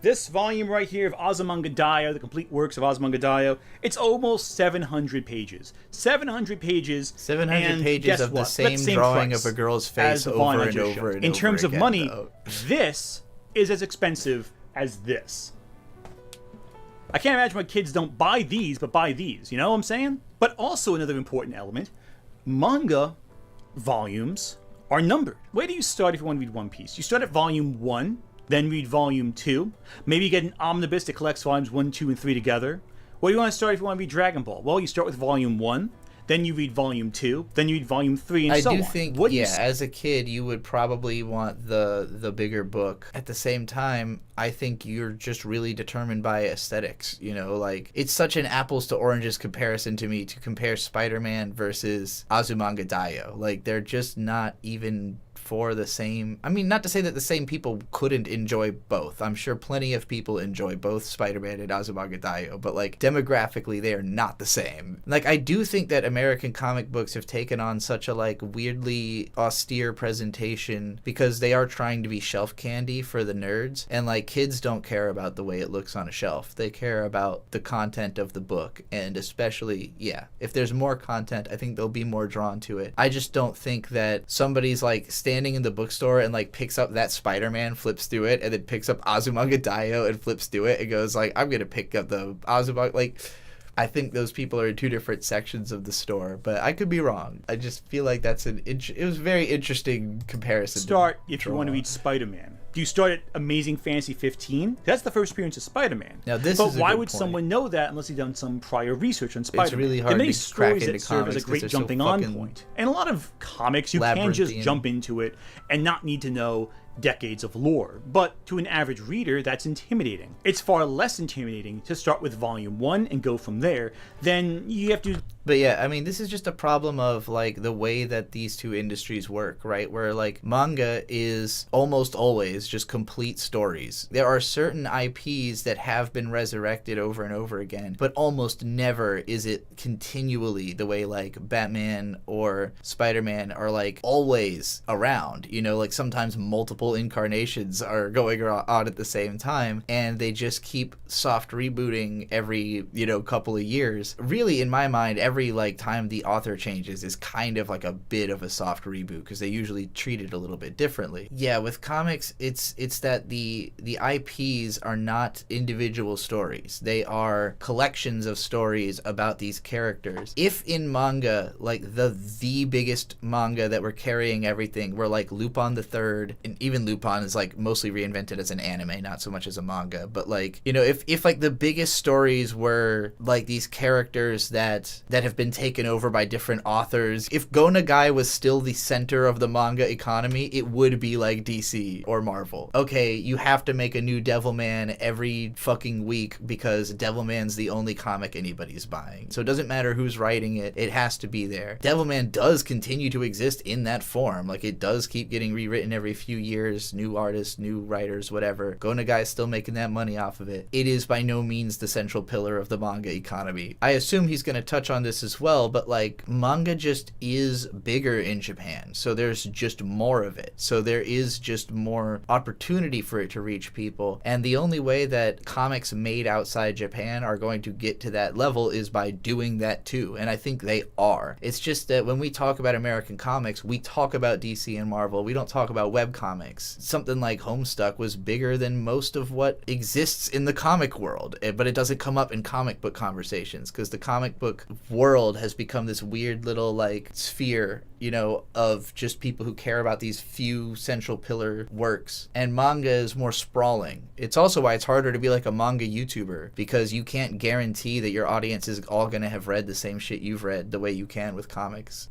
This volume right here of Azumanga Daioh, the complete works of Azumanga Daioh, it's almost 700 pages. 700 pages. 700 and pages guess of the what? same drawing of a girl's face over and over and in over terms of again, money, though. this is as expensive as this. I can't imagine why kids don't buy these, but buy these. You know what I'm saying? But also another important element, manga volumes are numbered. Where do you start if you want to read One Piece? You start at volume 1, then read volume 2. Maybe you get an omnibus that collects volumes 1, 2, and 3 together. Where do you want to start if you want to read Dragon Ball? Well, you start with volume 1, then you read volume 2, then you read volume 3, and I so on. do think, as a kid, you would probably want the bigger book. At the same time, I think you're just really determined by aesthetics. You know, like, it's such an apples to oranges comparison to me to compare Spider-Man versus Azumanga Daioh. Like, they're just not even for the same. I mean, not to say that the same people couldn't enjoy both. I'm sure plenty of people enjoy both Spider-Man and Azumanga Daioh, but like demographically they are not the same. Like, I do think that American comic books have taken on such a like weirdly austere presentation because they are trying to be shelf candy for the nerds, and like kids don't care about the way it looks on a shelf. They care about the content of the book, and especially, if there's more content, I think they'll be more drawn to it. I just don't think that somebody's like standing in the bookstore and like picks up that Spider-Man, flips through it, and then picks up Azumanga Daioh and flips through it and goes like, I'm gonna pick up the Azumanga. Like, I think those people are in two different sections of the store, but I could be wrong. I just feel like that's it was a very interesting comparison. Start if you want to read Spider-Man. Do you start at Amazing Fantasy 15? That's the first appearance of Spider-Man. Now this but is a why good would point. someone know that unless they've done some prior research on Spider-Man? It's really hard there are many to crack stories into that serve as a comics great 'cause they're so jumping on fucking point. And a lot of comics, you can just labyrinthian. jump into it and not need to know decades of lore. But to an average reader, that's intimidating. It's far less intimidating to start with volume 1 and go from there than you have to. But yeah, I mean, this is just a problem of like the way that these two industries work, right? Where like manga is almost always just complete stories. There are certain IPs that have been resurrected over and over again, but almost never is it continually the way like Batman or Spider-Man are like always around, you know, like sometimes multiple incarnations are going on at the same time, and they just keep soft rebooting every, couple of years. Really, in my mind, every like time the author changes is kind of like a bit of a soft reboot because they usually treat it a little bit differently. Yeah, with comics, it's that the IPs are not individual stories. They are collections of stories about these characters. If in manga, like the biggest manga that were carrying everything were like Lupin the Third, and even Lupin is like mostly reinvented as an anime, not so much as a manga, but like, if like the biggest stories were like these characters that have been taken over by different authors, if Go Nagai was still the center of the manga economy, it would be like DC or Marvel. Okay, you have to make a new Devilman every fucking week because Devilman's the only comic anybody's buying. So it doesn't matter who's writing it, it has to be there. Devilman does continue to exist in that form. Like, it does keep getting rewritten every few years, new artists, new writers, whatever. Go Nagai is still making that money off of it. It is by no means the central pillar of the manga economy. I assume he's going to touch on this as well, but like, manga just is bigger in Japan, so there's just more of it. So there is just more opportunity for it to reach people, and the only way that comics made outside Japan are going to get to that level is by doing that too, and I think they are. It's just that when we talk about American comics, we talk about DC and Marvel, we don't talk about webcomics. Something like Homestuck was bigger than most of what exists in the comic world, but it doesn't come up in comic book conversations because the comic book world has become this weird little like sphere, of just people who care about these few central pillar works, and manga is more sprawling. It's also why it's harder to be like a manga YouTuber, because you can't guarantee that your audience is all going to have read the same shit you've read the way you can with comics.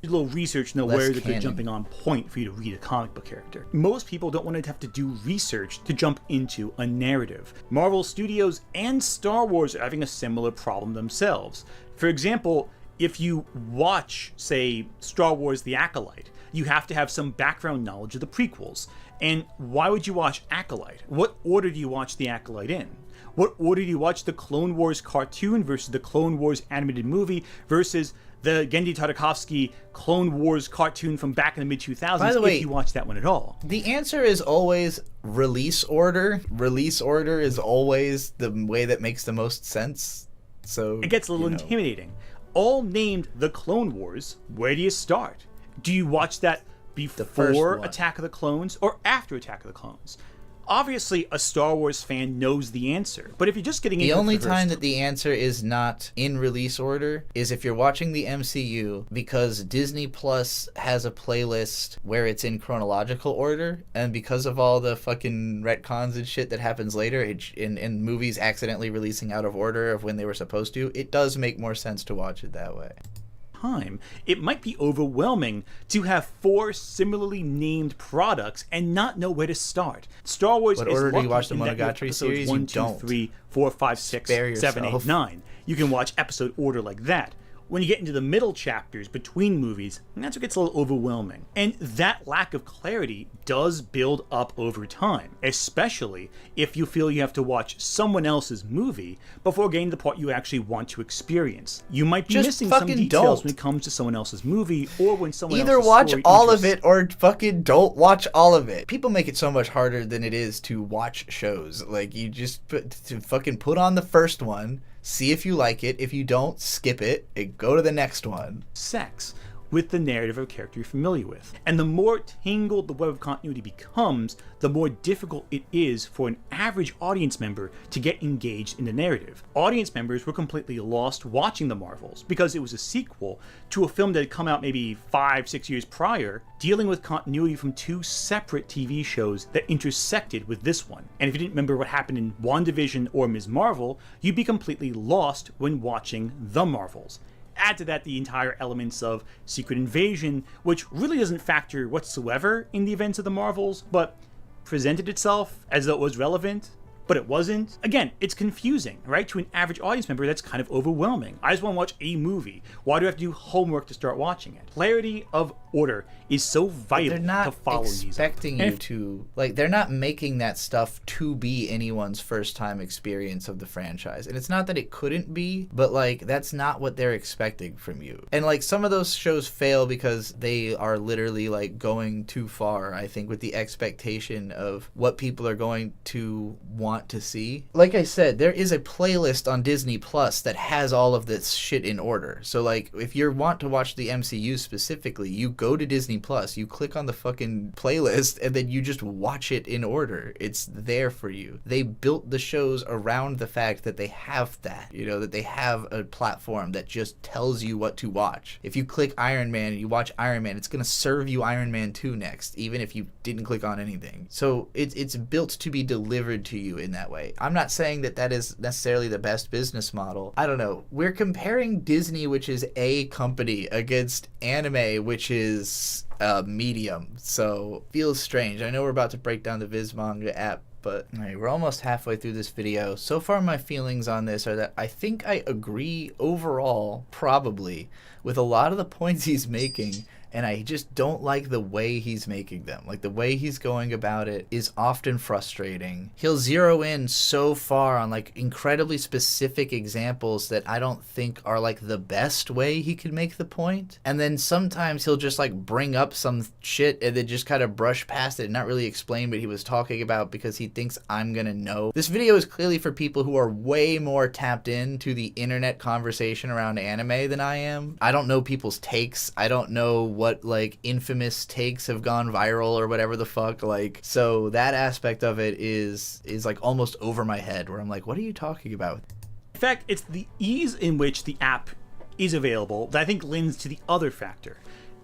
A little research to know where is a good jumping on point for you to read a comic book character. Most people don't want to have to do research to jump into a narrative. Marvel Studios and Star Wars are having a similar problem themselves. For example, if you watch, say, Star Wars The Acolyte, you have to have some background knowledge of the prequels. And why would you watch Acolyte? What order do you watch The Acolyte in? What order do you watch the Clone Wars cartoon versus the Clone Wars animated movie versus the Genndy Tartakovsky Clone Wars cartoon from back in the mid-2000s, By the way, if you watch that one at all? The answer is always release order. Release order is always the way that makes the most sense. So it gets a little intimidating. All named the Clone Wars, where do you start? Do you watch that before Attack of the Clones or after Attack of the Clones? Obviously, a Star Wars fan knows the answer, but if you're just getting into the only time that the answer is not in release order is if you're watching the MCU, because Disney Plus has a playlist where it's in chronological order, and because of all the fucking retcons and shit that happens later, in movies accidentally releasing out of order of when they were supposed to, it does make more sense to watch it that way. time, it might be overwhelming to have 4 similarly named products and not know where to start. Star Wars What is order do you lucky watch the in that you have Monogatari episodes series? 1, You 2, don't. 3, 4, 5, 6, Spare 7, 8, yourself. 9. You can watch episode order like that. When you get into the middle chapters between movies, that's what gets a little overwhelming. And that lack of clarity does build up over time, especially if you feel you have to watch someone else's movie before getting to the part you actually want to experience. You might be Just missing some fucking details don't. when it comes to someone else's movie or when someone Either else's watch story all of interests. it or fucking don't watch all of it. People make it so much harder than it is to watch shows. Like, you just fucking put on the first one, see if you like it. If you don't, skip it and go to the next one. Sex with the narrative of a character you're familiar with. And the more tangled the web of continuity becomes, the more difficult it is for an average audience member to get engaged in the narrative. Audience members were completely lost watching the Marvels because it was a sequel to a film that had come out maybe 5-6 years prior, dealing with continuity from 2 separate TV shows that intersected with this one. And if you didn't remember what happened in WandaVision or Ms. Marvel, you'd be completely lost when watching The Marvels. Add to that the entire elements of Secret Invasion, which really doesn't factor whatsoever in the events of the Marvels, but presented itself as though it was relevant, but it wasn't. Again, it's confusing, right? To an average audience member, that's kind of overwhelming. I just want to watch a movie. Why do I have to do homework to start watching it? Clarity of order is so vital to following these. They're not expecting you to, like, they're not making that stuff to be anyone's first time experience of the franchise. And it's not that it couldn't be, but, like, that's not what they're expecting from you. And, like, some of those shows fail because they are literally, like, going too far, I think, with the expectation of what people are going to want to see. Like I said, there is a playlist on Disney Plus that has all of this shit in order. So, like, if you want to watch the MCU specifically, you go to Disney Plus, you click on the fucking playlist, and then you just watch it in order. It's there for you. They built the shows around the fact that they have that, you know, that they have a platform that just tells you what to watch. If you click Iron Man and you watch Iron Man, it's going to serve you Iron Man 2 next, even if you didn't click on anything. So it's built to be delivered to you in that way. I'm not saying that that is necessarily the best business model. I don't know. We're comparing Disney, which is a company, against anime, which is a medium. So feels strange. I know we're about to break down the Viz Manga app, but all right, we're almost halfway through this video. So far, my feelings on this are that I think I agree overall, probably, with a lot of the points he's making, and I just don't like the way he's making them. Like, the way he's going about it is often frustrating. He'll zero in so far on, like, incredibly specific examples that I don't think are, like, the best way he could make the point. And then sometimes he'll just, like, bring up some shit and then just kind of brush past it and not really explain what he was talking about because he thinks I'm gonna know. This video is clearly for people who are way more tapped into the internet conversation around anime than I am. I don't know people's takes. I don't know what, like, infamous takes have gone viral or whatever the fuck, like, so that aspect of it is like almost over my head, where I'm like, what are you talking about? In fact, it's the ease in which the app is available that I think lends to the other factor.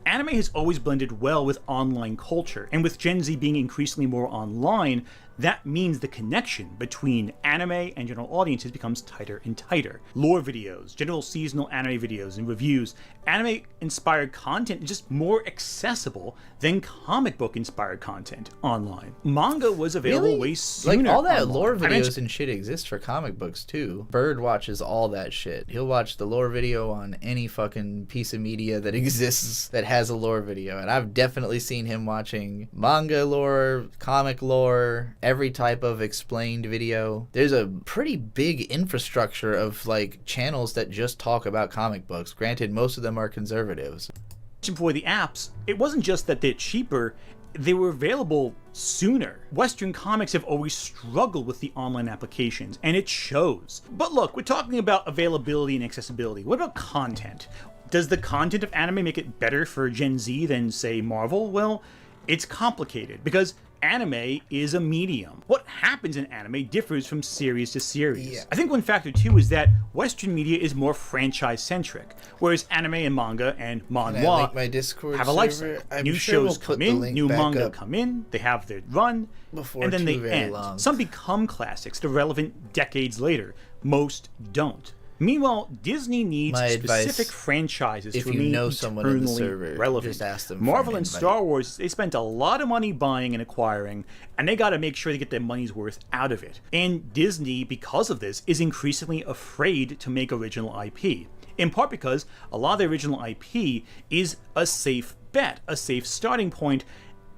Anime has always blended well with online culture, and with Gen Z being increasingly more online, that means the connection between anime and general audiences becomes tighter and tighter. Lore videos, general seasonal anime videos, and reviews, anime-inspired content is just more accessible than comic book-inspired content online. Manga was available way sooner. Like, all that online. lore videos and shit exists for comic books, too. Bird watches all that shit. He'll watch the lore video on any fucking piece of media that exists that has a lore video, and I've definitely seen him watching manga lore, comic lore, every type of explained video. There's a pretty big infrastructure of, like, channels that just talk about comic books. Granted, most of them are conservatives. For the apps, it wasn't just that they're cheaper, they were available sooner. Western comics have always struggled with the online applications, and it shows. But look, we're talking about availability and accessibility. What about content? Does the content of anime make it better for Gen Z than, say, Marvel? Well, it's complicated, because anime is a medium. What happens in anime differs from series to series. Yeah. I think one factor too is that Western media is more franchise-centric, whereas anime and manga and manhwa my Discord have a life cycle. New shows come in, new manga come in, they have their run, and then they end. Some become classics, they're relevant decades later. Most don't. Meanwhile, Disney needs My advice, specific franchises if to you remain know someone in the eternally server, relevant. just ask them for Marvel an and invite. Star Wars, they spent a lot of money buying and acquiring, and they got to make sure they get their money's worth out of it. And Disney, because of this, is increasingly afraid to make original IP. In part because a lot of the original IP is a safe bet, a safe starting point,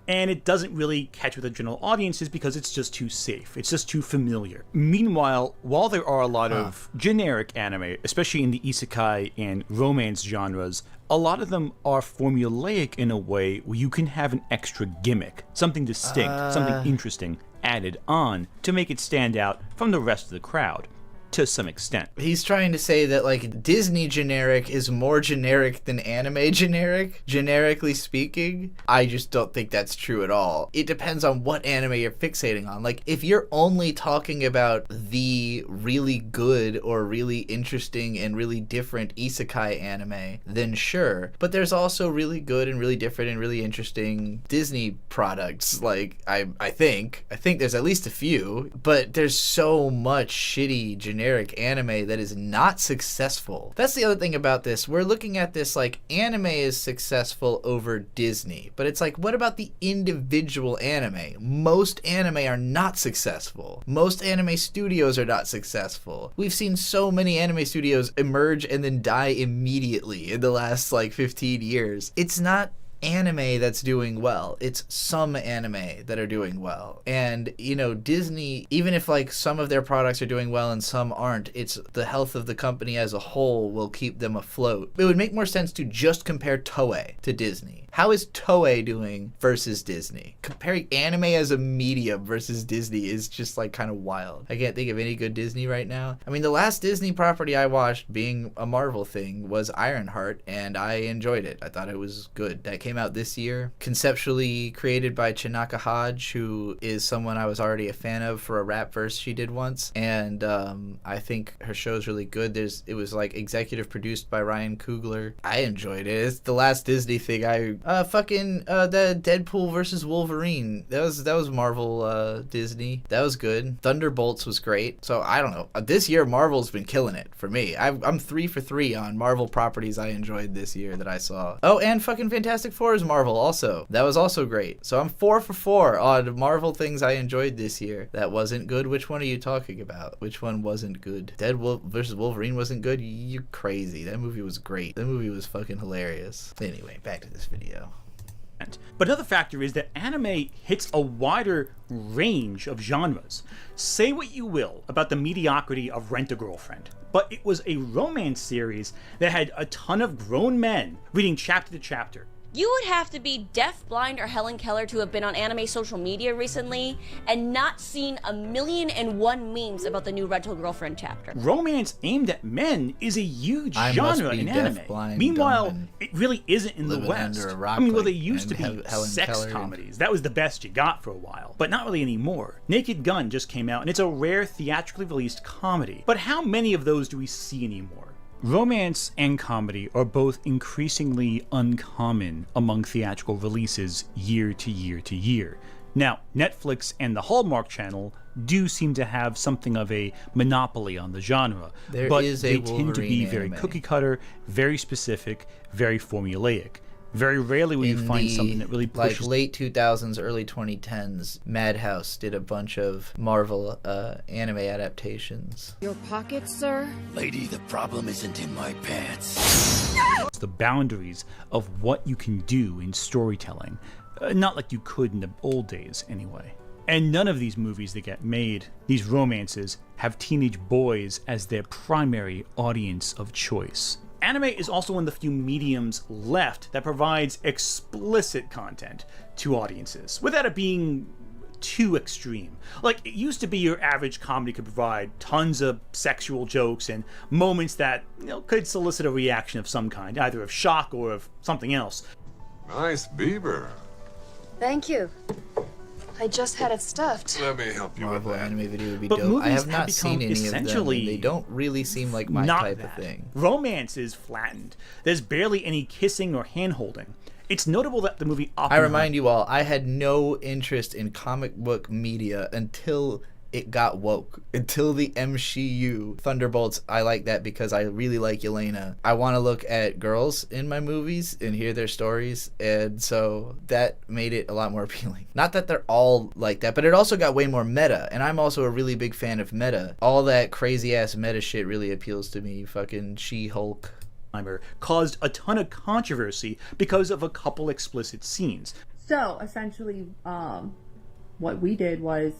and it doesn't really catch with the general audiences because it's just too safe. It's just too familiar. Meanwhile, while there are a lot of generic anime, especially in the isekai and romance genres, a lot of them are formulaic in a way where you can have an extra gimmick, something distinct, something interesting added on to make it stand out from the rest of the crowd. To some extent. He's trying to say that like Disney generic is more generic than anime generic, generically speaking. I just don't think that's true at all. It depends on what anime you're fixating on. Like if you're only talking about the really good or really interesting and really different isekai anime, then sure. But there's also really good and really different and really interesting Disney products. Like I think there's at least a few, but there's so much shitty generic anime that is not successful. That's the other thing about this. We're looking at this like anime is successful over Disney, but it's like, what about the individual anime? Most anime are not successful. Most anime studios are not successful. We've seen so many anime studios emerge and then die immediately in the last like 15 years. It's not anime that's doing well. It's some anime that are doing well. And, you know, Disney, even if like some of their products are doing well and some aren't, it's the health of the company as a whole will keep them afloat. It would make more sense to just compare Toei to Disney. How is Toei doing versus Disney? Comparing anime as a medium versus Disney is just like kind of wild. I can't think of any good Disney right now. I mean, the last Disney property I watched being a Marvel thing was Ironheart, and I enjoyed it. I thought it was good. That came out this year. Conceptually created by Chinaka Hodge, who is someone I was already a fan of for a rap verse she did once. And I think her show's really good. It was like executive produced by Ryan Coogler. I enjoyed it. It's the last Disney thing the Deadpool versus Wolverine. That was Marvel Disney. That was good. Thunderbolts was great. So I don't know. This year Marvel's been killing it for me. I'm 3 for 3 on Marvel properties I enjoyed this year that I saw. Oh, and fucking Fantastic Four is Marvel also. That was also great. So I'm 4 for 4 on Marvel things I enjoyed this year. That wasn't good. Which one are you talking about? Which one wasn't good? Deadpool versus Wolverine wasn't good? You're crazy. That movie was great. That movie was fucking hilarious. Anyway, back to this video. But another factor is that anime hits a wider range of genres. Say what you will about the mediocrity of Rent-a-Girlfriend, but it was a romance series that had a ton of grown men reading chapter to chapter. You would have to be deaf, blind, or Helen Keller to have been on anime social media recently and not seen 1,000,001 memes about the new Rent-a-Girlfriend chapter. Romance aimed at men is a huge genre in anime. Blind, Meanwhile, it really isn't in the West. I mean, well, they used to be sex comedies. That was the best you got for a while, but not really anymore. Naked Gun just came out, and it's a rare theatrically released comedy. But how many of those do we see anymore? Romance and comedy are both increasingly uncommon among theatrical releases year to year to year. Now, Netflix and the Hallmark Channel do seem to have something of a monopoly on the genre, but they tend to be very cookie cutter, very specific, very formulaic. Very rarely will you find something that really pushes... Like late 2000s, early 2010s, Madhouse did a bunch of Marvel anime adaptations. Your pockets, sir? Lady, the problem isn't in my pants. The boundaries of what you can do in storytelling. Not like you could in the old days, anyway. And none of these movies that get made, these romances, have teenage boys as their primary audience of choice. Anime is also one of the few mediums left that provides explicit content to audiences, without it being too extreme. Like, it used to be your average comedy could provide tons of sexual jokes and moments that, could solicit a reaction of some kind, either of shock or of something else. Nice beaver. Thank you. I just had it stuffed. Let me help you Marvel with that. anime video would be But dope. I have movies not seen any of them, and they don't really seem like my type of thing. Romance is flattened. There's barely any kissing or hand-holding. It's notable that the movie I remind you all, I had no interest in comic book media until it got woke. Until the MCU. Thunderbolts, I like that because I really like Yelena. I want to look at girls in my movies and hear their stories, and so that made it a lot more appealing. Not that they're all like that, but it also got way more meta, and I'm also a really big fan of meta. All that crazy ass meta shit really appeals to me. Fucking She-Hulk caused a ton of controversy because of a couple explicit scenes. So essentially, what we did was,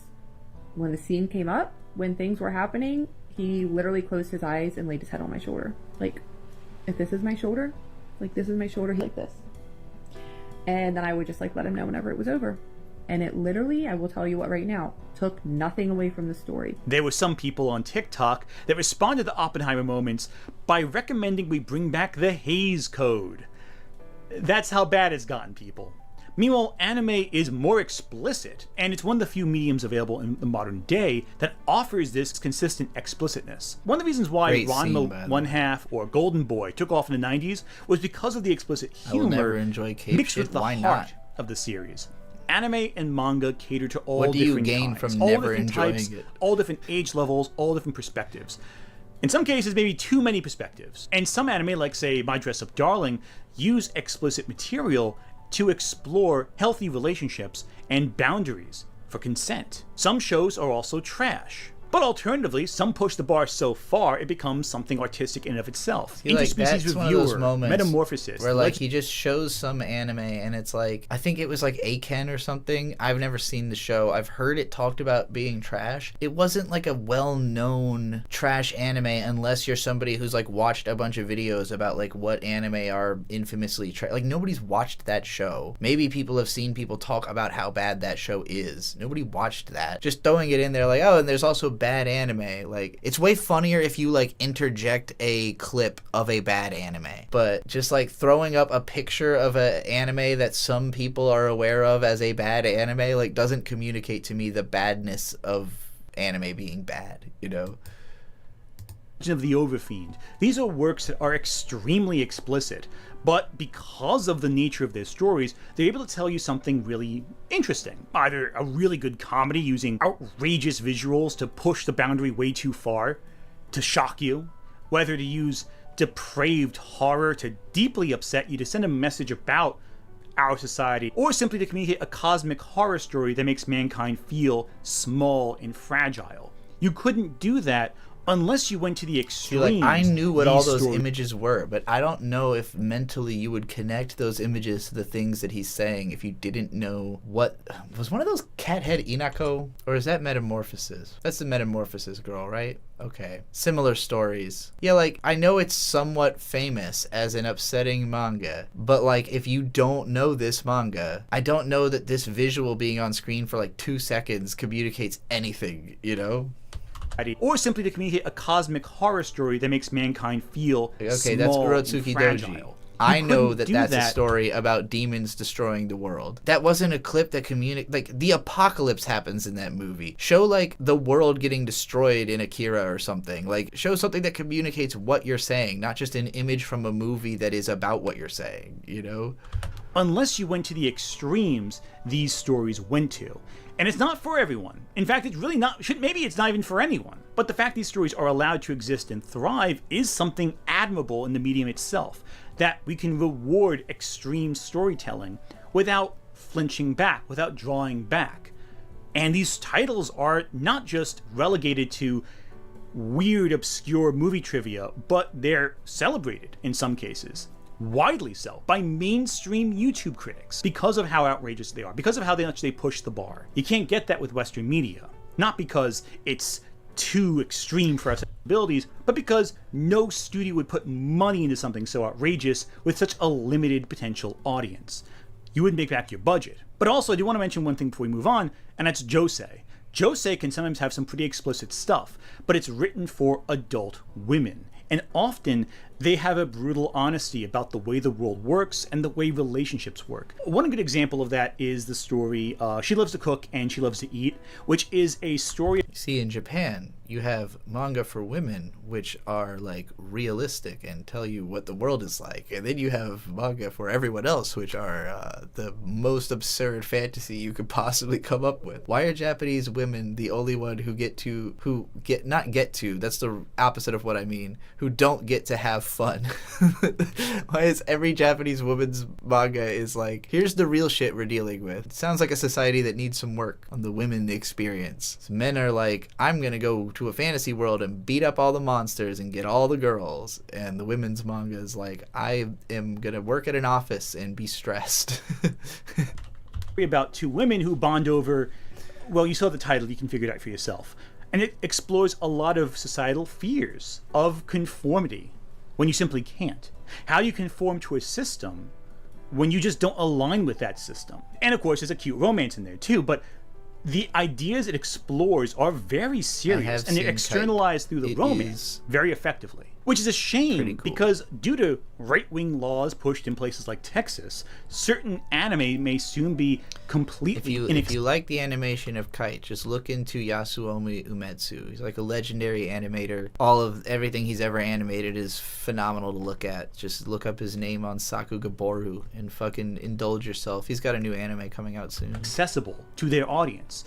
when the scene came up, when things were happening, he literally closed his eyes and laid his head on my shoulder. Like, if this is my shoulder, like this is my shoulder, like this. And then I would just like let him know whenever it was over. And it literally, I will tell you what right now, took nothing away from the story. There were some people on TikTok that responded to Oppenheimer moments by recommending we bring back the Hays Code. That's how bad it's gotten, people. Meanwhile, anime is more explicit, and it's one of the few mediums available in the modern day that offers this consistent explicitness. One of the reasons why Ranma One Half or Golden Boy took off in the 90s was because of the explicit humor mixed with the heart of the series. Anime and manga cater to all different kinds, all different types, all different age levels, all different perspectives. In some cases, maybe too many perspectives. And some anime, like say My Dress Up Darling, use explicit material to explore healthy relationships and boundaries for consent. Some shows are also trash. But alternatively, some push the bar so far it becomes something artistic in and of itself. Interspecies Reviewer, Metamorphosis. Where like he just shows some anime and it's like, I think it was like Aken or something. I've never seen the show. I've heard it talked about being trash. It wasn't like a well-known trash anime unless you're somebody who's like watched a bunch of videos about like what anime are infamously trash. Like nobody's watched that show. Maybe people have seen people talk about how bad that show is. Nobody watched that. Just throwing it in there like, oh, and there's also bad anime. Like, it's way funnier if you like interject a clip of a bad anime, but just like throwing up a picture of an anime that some people are aware of as a bad anime like doesn't communicate to me the badness of anime being bad, you know? Of the Overfiend. These are works that are extremely explicit, but because of the nature of their stories, they're able to tell you something really interesting. Either a really good comedy using outrageous visuals to push the boundary way too far, to shock you, whether to use depraved horror to deeply upset you, to send a message about our society, or simply to communicate a cosmic horror story that makes mankind feel small and fragile. You couldn't do that unless you went to the extremes. See, like, I knew what all those images were, but I don't know if mentally you would connect those images to the things that he's saying if you didn't know what... Was one of those Cathead Inako? Or is that Metamorphosis? That's the Metamorphosis girl, right? Okay. Similar stories. Yeah, like, I know it's somewhat famous as an upsetting manga, but, like, if you don't know this manga, I don't know that this visual being on screen for, like, 2 seconds communicates anything, you know? Or simply to communicate a cosmic horror story that makes mankind feel okay, that's Urotsuki Doji. I know that that's a story about demons destroying the world. That wasn't a clip that like, the apocalypse happens in that movie. Show, like, the world getting destroyed in Akira or something. Like, show something that communicates what you're saying, not just an image from a movie that is about what you're saying, you know? Unless you went to the extremes these stories went to. And it's not for everyone. In fact, it's really not, maybe it's not even for anyone. But the fact these stories are allowed to exist and thrive is something admirable in the medium itself. That we can reward extreme storytelling without flinching back, without drawing back. And these titles are not just relegated to weird, obscure movie trivia, but they're celebrated in some cases. Widely so, by mainstream YouTube critics, because of how outrageous they are, because of how much they push the bar. You can't get that with Western media. Not because it's too extreme for our abilities, but because no studio would put money into something so outrageous with such a limited potential audience. You wouldn't make back your budget. But also, I do want to mention one thing before we move on, and that's josei. Josei can sometimes have some pretty explicit stuff, but it's written for adult women. And often, They have a brutal honesty about the way the world works and the way relationships work. One good example of that is the story She Loves to Cook and She Loves to Eat, which is a story... See, in Japan, you have manga for women, which are like realistic and tell you what the world is like. And then you have manga for everyone else, which are the most absurd fantasy you could possibly come up with. Why are Japanese women the only one who that's the opposite of what I mean, who don't get to have fun? Why is every Japanese woman's manga is like, here's the real shit we're dealing with? It sounds like a society that needs some work on the women experience. So men are like, I'm gonna go to a fantasy world and beat up all the monsters and get all the girls, and the women's manga is like, I am gonna work at an office and be stressed. About two women who bond over, well, you saw the title, you can figure it out for yourself. And it explores a lot of societal fears of conformity when you simply can't. How you conform to a system when you just don't align with that system. And of course, there's a cute romance in there too, but the ideas it explores are very serious, and they're externalized through the romance very effectively. Which is a shame, because due to right-wing laws pushed in places like Texas, certain anime may soon be completely If you like the animation of Kite, just look into Yasuomi Umetsu. He's like a legendary animator. Everything he's ever animated is phenomenal to look at. Just look up his name on Sakugaboru and fucking indulge yourself. He's got a new anime coming out soon. Accessible to their audience.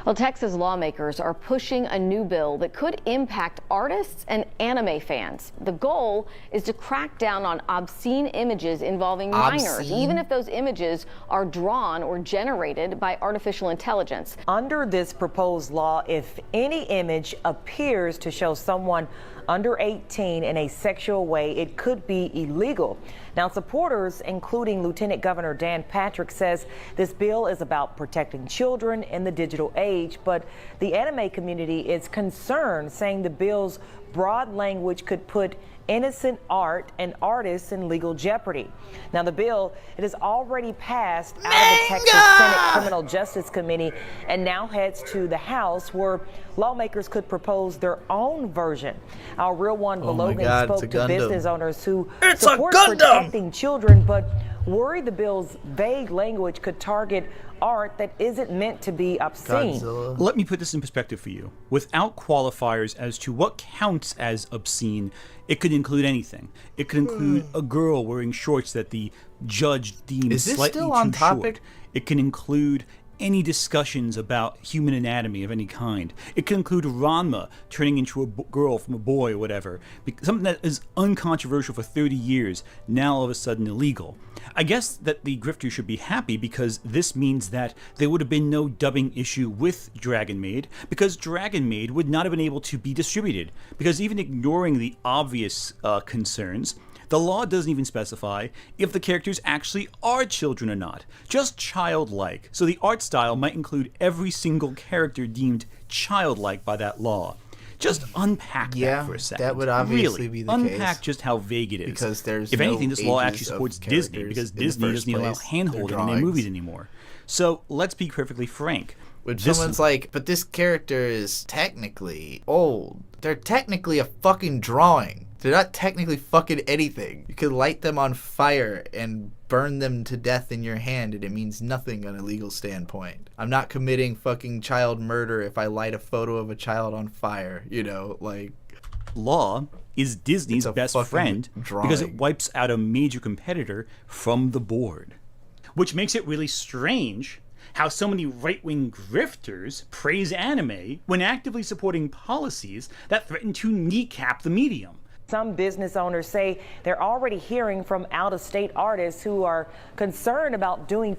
Well, Texas lawmakers are pushing a new bill that could impact artists and anime fans. The goal is to crack down on obscene images involving minors, even if those images are drawn or generated by artificial intelligence. Under this proposed law, if any image appears to show someone under 18 in a sexual way, it could be illegal. Now, supporters, including Lieutenant Governor Dan Patrick, says this bill is about protecting children in the digital age, but the anime community is concerned, saying the bill's broad language could put innocent art and artists in legal jeopardy. Now, the bill, it has already passed out of the Texas Senate Criminal Justice Committee and now heads to the House, where lawmakers could propose their own version. Our Real One Belogan spoke to business owners who support protecting children, but worry the bill's vague language could target art that isn't meant to be obscene. Let me put this in perspective for you. Without qualifiers as to what counts as obscene, it could include anything. It could include a girl wearing shorts that the judge deems slightly too short. It can include any discussions about human anatomy of any kind. It can include Ranma turning into a girl from a boy or whatever. Something that is uncontroversial for 30 years, now all of a sudden illegal. I guess that the grifters should be happy, because this means that there would have been no dubbing issue with Dragon Maid, because Dragon Maid would not have been able to be distributed. Because even ignoring the obvious concerns, the law doesn't even specify if the characters actually are children or not, just childlike. So the art style might include every single character deemed childlike by that law. Just unpack that for a second. That would obviously be the case. Unpack just how vague it is. Because there's if anything, no this law actually ages supports of Disney, because Disney doesn't even allow hand-holding in their movies anymore. So let's be perfectly frank. When someone's like, but this character is technically old. They're technically a fucking drawing. They're not technically fucking anything. You could light them on fire and burn them to death in your hand, and it means nothing on a legal standpoint. I'm not committing fucking child murder if I light a photo of a child on fire, you know, like... Law is Disney's best friend because it wipes out a major competitor from the board. Which makes it really strange how so many right-wing grifters praise anime when actively supporting policies that threaten to kneecap the medium. Some business owners say they're already hearing from out-of-state artists who are concerned about doing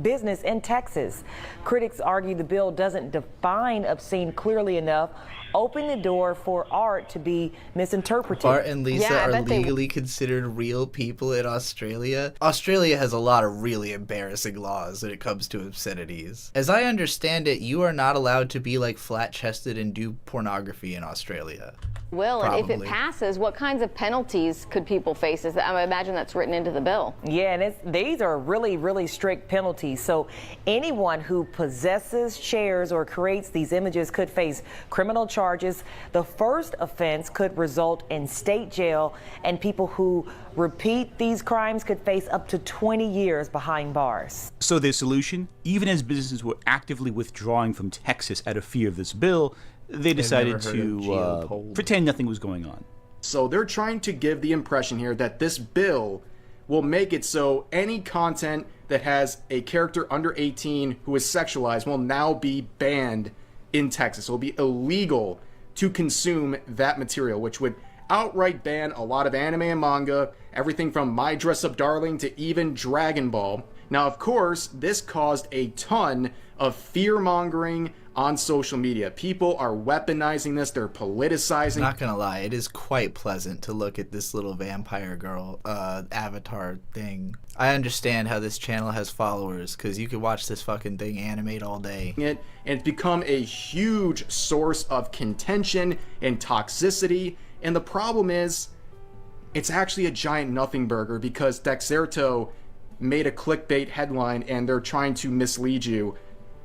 business in Texas. Critics argue the bill doesn't define obscene clearly enough, opening the door for art to be misinterpreted. Bart and Lisa are legally considered real people in Australia. Australia has a lot of really embarrassing laws when it comes to obscenities. As I understand it, you are not allowed to be like flat-chested and do pornography in Australia. Will, and if it Probably. passes, what kinds of penalties could people face? I imagine that's written into the bill. Yeah, and these are really, really strict penalties. So anyone who possesses, shares, or creates these images could face criminal charges. The first offense could result in state jail, and people who repeat these crimes could face up to 20 years behind bars. So their solution, even as businesses were actively withdrawing from Texas out of fear of this bill, they decided to pretend nothing was going on. So they're trying to give the impression here that this bill will make it so any content that has a character under 18 who is sexualized will now be banned in Texas. It will be illegal to consume that material, which would outright ban a lot of anime and manga, everything from My Dress Up Darling to even Dragon Ball. Now, of course, this caused a ton of fear-mongering on social media. People are weaponizing this, they're politicizing. Not gonna lie, it is quite pleasant to look at this little vampire girl avatar thing. I understand how this channel has followers, because you could watch this fucking thing animate all day. And it's become a huge source of contention and toxicity. And the problem is, it's actually a giant nothing burger, because Dexerto made a clickbait headline and they're trying to mislead you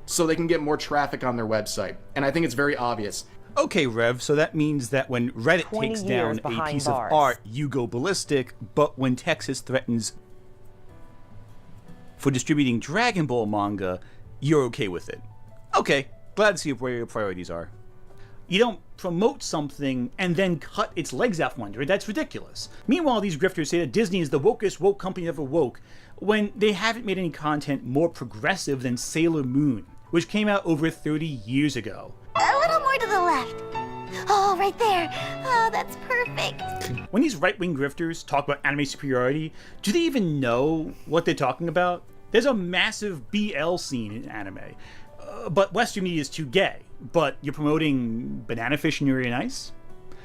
so they can get more traffic on their website. And I think it's very obvious. Okay, Rev, so that means that when Reddit 20 takes years down a behind piece bars. of art, you go ballistic, but when Texas threatens for distributing Dragon Ball manga, you're okay with it. Okay, glad to see where your priorities are. You don't promote something and then cut its legs out from under it. That's ridiculous. Meanwhile, these grifters say that Disney is the wokest woke company ever woke, when they haven't made any content more progressive than Sailor Moon, which came out over 30 years ago. A little more to the left. Oh, right there. Oh, that's perfect. When these right-wing grifters talk about anime superiority, do they even know what they're talking about? There's a massive BL scene in anime, but Western media is too gay. But you're promoting Banana Fish and Yuri on Ice?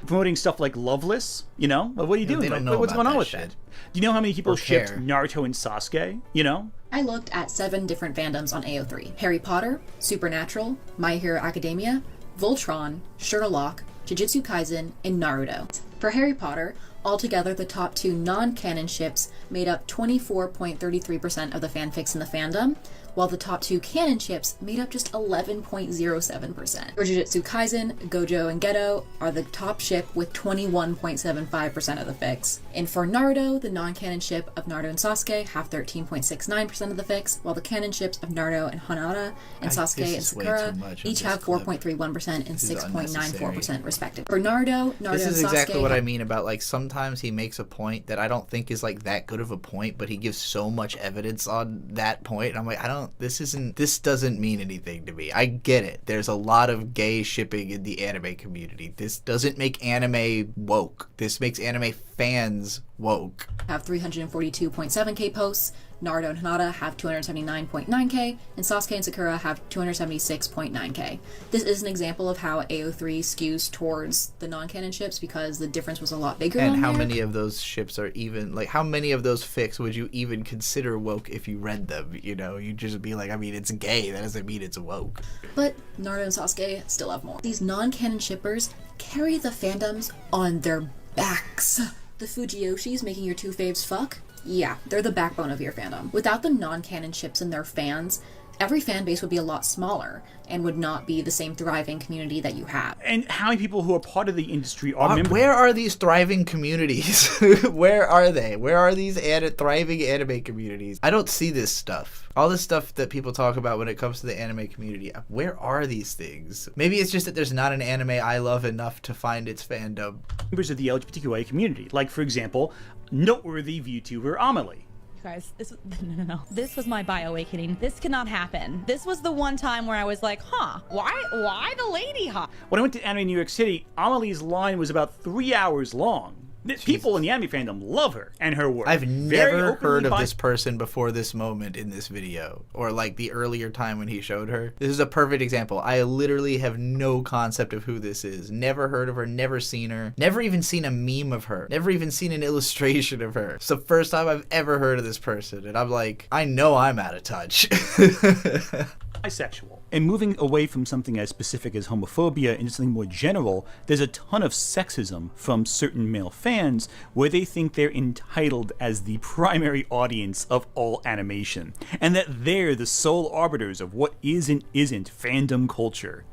Promoting stuff like Loveless? You know? What are you doing? They don't know What's about going on that with shit. that? Do you know how many people Or shipped care. Naruto and Sasuke? You know? I looked at 7 different fandoms on AO3. Harry Potter, Supernatural, My Hero Academia, Voltron, Sherlock, Jujutsu Kaisen, and Naruto. For Harry Potter, altogether the top 2 non-canon ships made up 24.33% of the fanfics in the fandom, while the top 2 canon ships made up just 11.07%. For Jujutsu Kaisen, Gojo and Geto are the top ship with 21.75% of the fics. And for Naruto, the non-canon ship of Naruto and Sasuke have 13.69% of the fics, while the canon ships of Naruto and Hinata and Sasuke and Sakura each have 4.31% and 6.94% respectively. For Naruto and This is Sasuke exactly what have I mean about, like, sometimes he makes a point that I don't think is, like, that good of a point, but he gives so much evidence on that point, and I'm like, this doesn't mean anything to me. I get it. There's a lot of gay shipping in the anime community. This doesn't make anime woke. This makes anime fans woke. have 342.7k posts, Naruto and Hinata have 279.9k, and Sasuke and Sakura have 276.9k. This is an example of how AO3 skews towards the non-canon ships because the difference was a lot bigger And on how there. many of those ships are even, like, how many of those fics would you even consider woke if you read them? You know, you just be like, I mean, it's gay. That doesn't mean it's woke. But Naruto and Sasuke still have more. These non-canon shippers carry the fandoms on their backs. The Fujiyoshis making your 2 faves fuck? Yeah, they're the backbone of your fandom. Without the non-canon ships and their fans, every fan base would be a lot smaller and would not be the same thriving community that you have. And how many people who are part of the industry are members? Where are these thriving communities? Where are they? Where are these thriving anime communities? I don't see this stuff. All this stuff that people talk about when it comes to the anime community. Where are these things? Maybe it's just that there's not an anime I love enough to find its fandom. Members of the LGBTQIA community. Like, for example, noteworthy VTuber Amelie. Guys, no. This was my bio-awakening. This cannot happen. This was the one time where I was like, why the lady hot? When I went to Anime New York City, Amelie's line was about 3 hours long. People in the anime fandom love her and her work. I've never heard of this person before this moment in this video, or like the earlier time when he showed her. This is a perfect example. I literally have no concept of who this is. Never heard of her, never seen her, never even seen a meme of her, never even seen an illustration of her. It's the first time I've ever heard of this person, and I'm like, I know I'm out of touch. Bisexual. And moving away from something as specific as homophobia into something more general, there's a ton of sexism from certain male fans where they think they're entitled as the primary audience of all animation, and that they're the sole arbiters of what is and isn't fandom culture.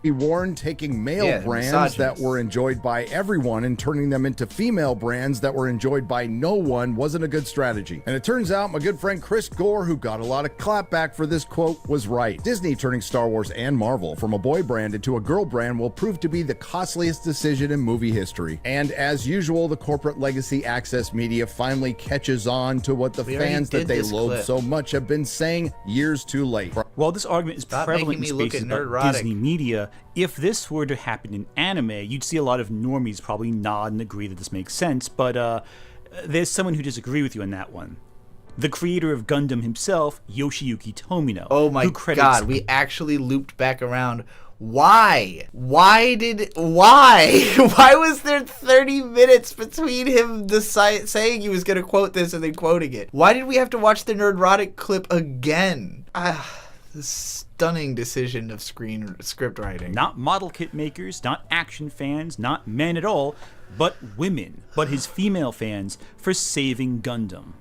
He warned taking male brands that were enjoyed by everyone and turning them into female brands that were enjoyed by no one wasn't a good strategy. And it turns out my good friend Chris Gore, who got a lot of clapback for this quote, was right. Disney turning Star Wars and Marvel from a boy brand into a girl brand will prove to be the costliest decision in movie history. And as usual, the corporate legacy access media finally catches on to what the fans that they loathe so much have been saying years too late. While this argument is prevalent in spaces about Disney media, if this were to happen in anime, you'd see a lot of normies probably nod and agree that this makes sense, but there's someone who disagrees with you on that one. The creator of Gundam himself, Yoshiyuki Tomino. Oh my god, we actually looped back around. Why? Why was there 30 minutes between him saying he was going to quote this and then quoting it? Why did we have to watch the Nerdrotic clip again? The stunning decision of script writing. Not model kit makers, not action fans, not men at all, but women, but his female fans for saving Gundam.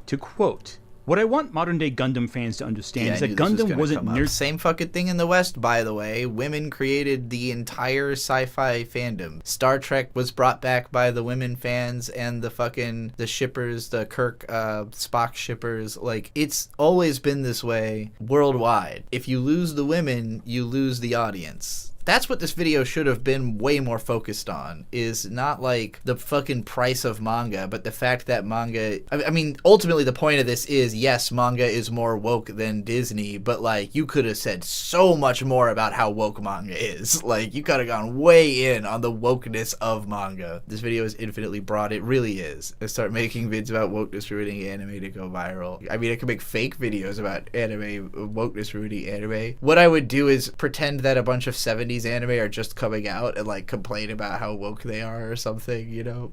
To quote, "What I want modern day Gundam fans to understand is that Gundam wasn't same fucking thing in the West, by the way. Women created the entire sci-fi fandom. Star Trek was brought back by the women fans and the shippers, the Kirk Spock shippers. Like, it's always been this way worldwide. If you lose the women, you lose the audience." That's what this video should have been way more focused on, is not like the fucking price of manga, but the fact that manga, I mean, ultimately the point of this is, yes, manga is more woke than Disney, but like, you could have said so much more about how woke manga is. Like, you could have gone way in on the wokeness of manga. This video is infinitely broad, it really is. I start making vids about wokeness ruining anime to go viral. I mean, I could make fake videos about anime, wokeness ruining anime. What I would do is pretend that a bunch of 70s anime are just coming out and like complain about how woke they are or something, you know?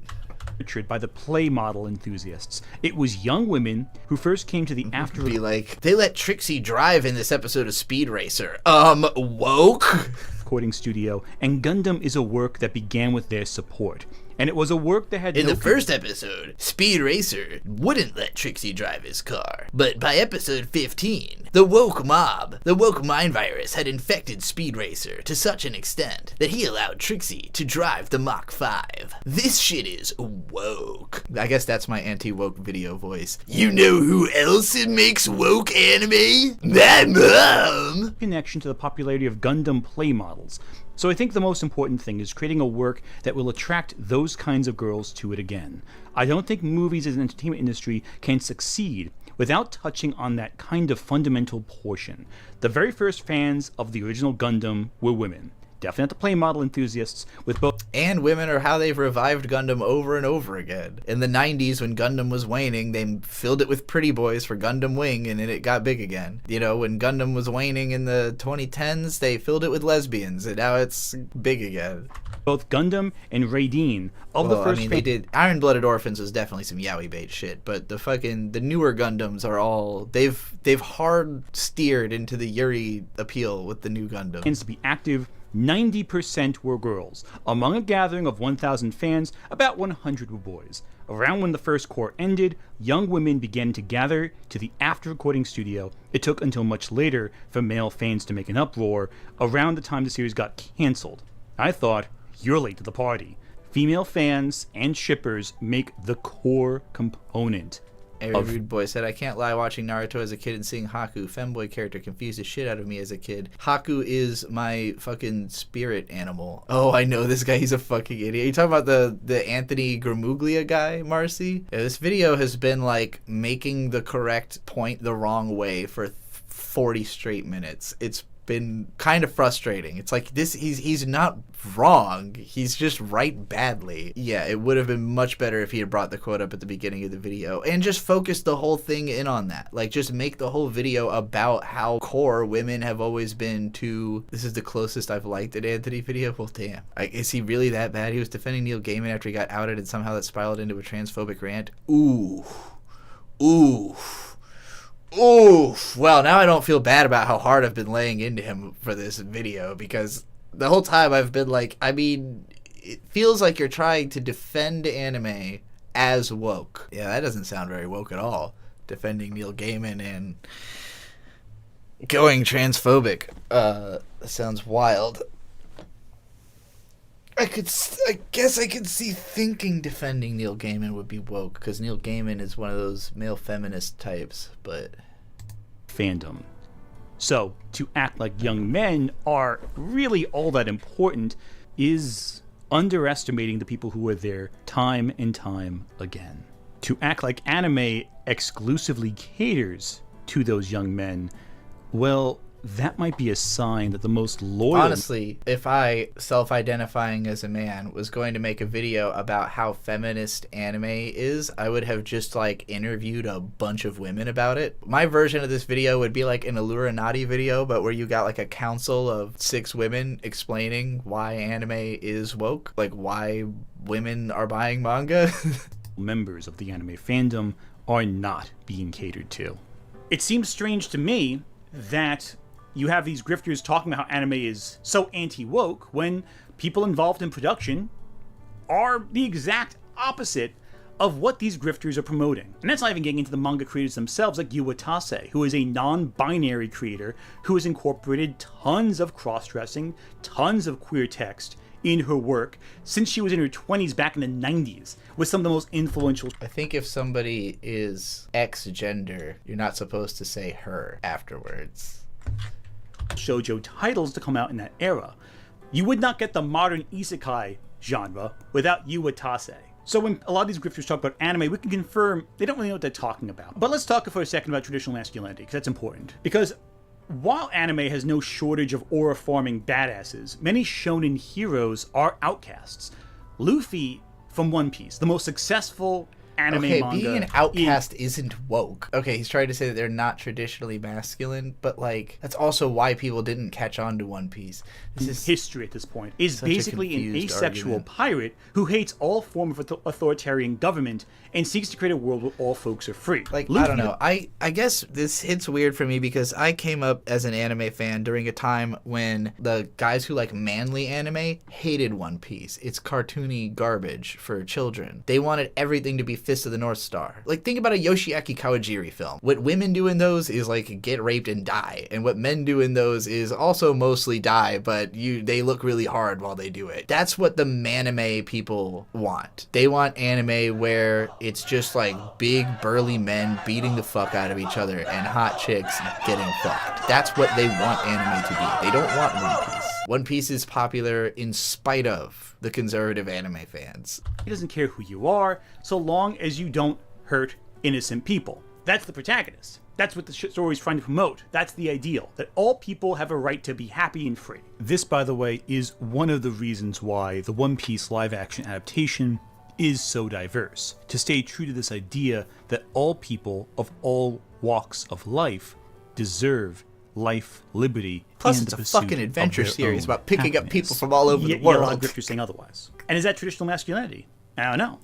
By the play model enthusiasts. It was young women who first came to the after. Be like, they let Trixie drive in this episode of Speed Racer. Woke? Recording studio, and Gundam is a work that began with their support. And it was a work that had In the first episode, Speed Racer wouldn't let Trixie drive his car. But by episode 15, the woke mob, the woke mind virus had infected Speed Racer to such an extent that he allowed Trixie to drive the Mach 5. This shit is woke. I guess that's my anti-woke video voice. You know who else makes woke anime? My mom! Connection to the popularity of Gundam play models. So I think the most important thing is creating a work that will attract those kinds of girls to it again. I don't think movies as an entertainment industry can succeed without touching on that kind of fundamental portion. The very first fans of the original Gundam were women. Definitely not the play model enthusiasts with both. And women are how they've revived Gundam over and over again. In the 90s, when Gundam was waning, they filled it with pretty boys for Gundam Wing, and then it got big again. You know, when Gundam was waning in the 2010s, they filled it with lesbians, and now it's big again. Both Gundam and Raideen of well, the first. I mean, they did. Iron-Blooded Orphans was definitely some yaoi bait shit, but the newer Gundams are all they've hard steered into the Yuri appeal with the new Gundam. To be active. 90% were girls. Among a gathering of 1,000 fans, about 100 were boys. Around when the first cour ended, young women began to gather to the after-recording studio. It took until much later for male fans to make an uproar, around the time the series got cancelled. I thought, you're late to the party. Female fans and shippers make the core component. Rude Boy said, I can't lie, watching Naruto as a kid and seeing Haku, femboy character, confused the shit out of me as a kid. Haku is my fucking spirit animal. Oh, I know this guy, he's a fucking idiot. You talking about the Anthony Gramuglia guy, Marcy? Yeah, this video has been like making the correct point the wrong way for 40 straight minutes. It's been kind of frustrating. It's like this, he's not wrong, he's just right badly. Yeah, it would have been much better if he had brought the quote up at the beginning of the video and just focused the whole thing in on that. Like, just make the whole video about how core women have always been to. This is the closest I've liked an Anthony video. Well, damn, is he really that bad? He was defending Neil Gaiman after he got outed and somehow that spiraled into a transphobic rant. Ooh Oof. Well, now I don't feel bad about how hard I've been laying into him for this video, because the whole time I've been like, I mean, it feels like you're trying to defend anime as woke. Yeah, that doesn't sound very woke at all. Defending Neil Gaiman and going transphobic. That sounds wild. I guess I could see thinking defending Neil Gaiman would be woke, because Neil Gaiman is one of those male feminist types, but... Fandom. So, to act like young men are really all that important is underestimating the people who are there time and time again. To act like anime exclusively caters to those young men, well, that might be a sign that the most loyal... Honestly, if I, self-identifying as a man, was going to make a video about how feminist anime is, I would have just, like, interviewed a bunch of women about it. My version of this video would be like an Illuminati video, but where you got, like, a council of 6 women explaining why anime is woke, like, why women are buying manga. Members of the anime fandom are not being catered to. It seems strange to me that you have these grifters talking about how anime is so anti-woke when people involved in production are the exact opposite of what these grifters are promoting. And that's not even getting into the manga creators themselves, like Yu Watase, who is a non-binary creator who has incorporated tons of cross-dressing, tons of queer text in her work since she was in her 20s back in the 90s, with some of the most influential... I think if somebody is X-gender, you're not supposed to say her afterwards. Shoujo titles to come out in that era. You would not get the modern isekai genre without Yu Watase. So when a lot of these grifters talk about anime, we can confirm they don't really know what they're talking about. But let's talk for a second about traditional masculinity, because that's important. Because while anime has no shortage of aura-farming badasses, many shonen heroes are outcasts. Luffy from One Piece, the most successful anime manga. Being an outcast isn't woke. Okay, he's trying to say that they're not traditionally masculine, but like that's also why people didn't catch on to One Piece. This is history at this point. Is basically an asexual pirate who hates all form of authoritarian government and seeks to create a world where all folks are free. Like, Luffy, I don't know. I guess this hits weird for me because I came up as an anime fan during a time when the guys who like manly anime hated One Piece. It's cartoony garbage for children. They wanted everything to be Fist of the North Star. Like, think about a Yoshiaki Kawajiri film. What women do in those is like get raped and die, and what men do in those is also mostly die, but they look really hard while they do it. That's what the manime people want. They want anime where it's just like big burly men beating the fuck out of each other and hot chicks getting fucked. That's what they want anime to be. They don't want One Piece. One Piece is popular in spite of the conservative anime fans. He doesn't care who you are, so long as you don't hurt innocent people. That's the protagonist. That's what the story is trying to promote. That's the ideal, that all people have a right to be happy and free. This, by the way, is one of the reasons why the One Piece live-action adaptation is so diverse. To stay true to this idea that all people of all walks of life deserve life, liberty, plus and it's the a fucking adventure series about picking up people from all over the world. Yeah, a lot of grifters saying otherwise. And is that traditional masculinity? I don't know.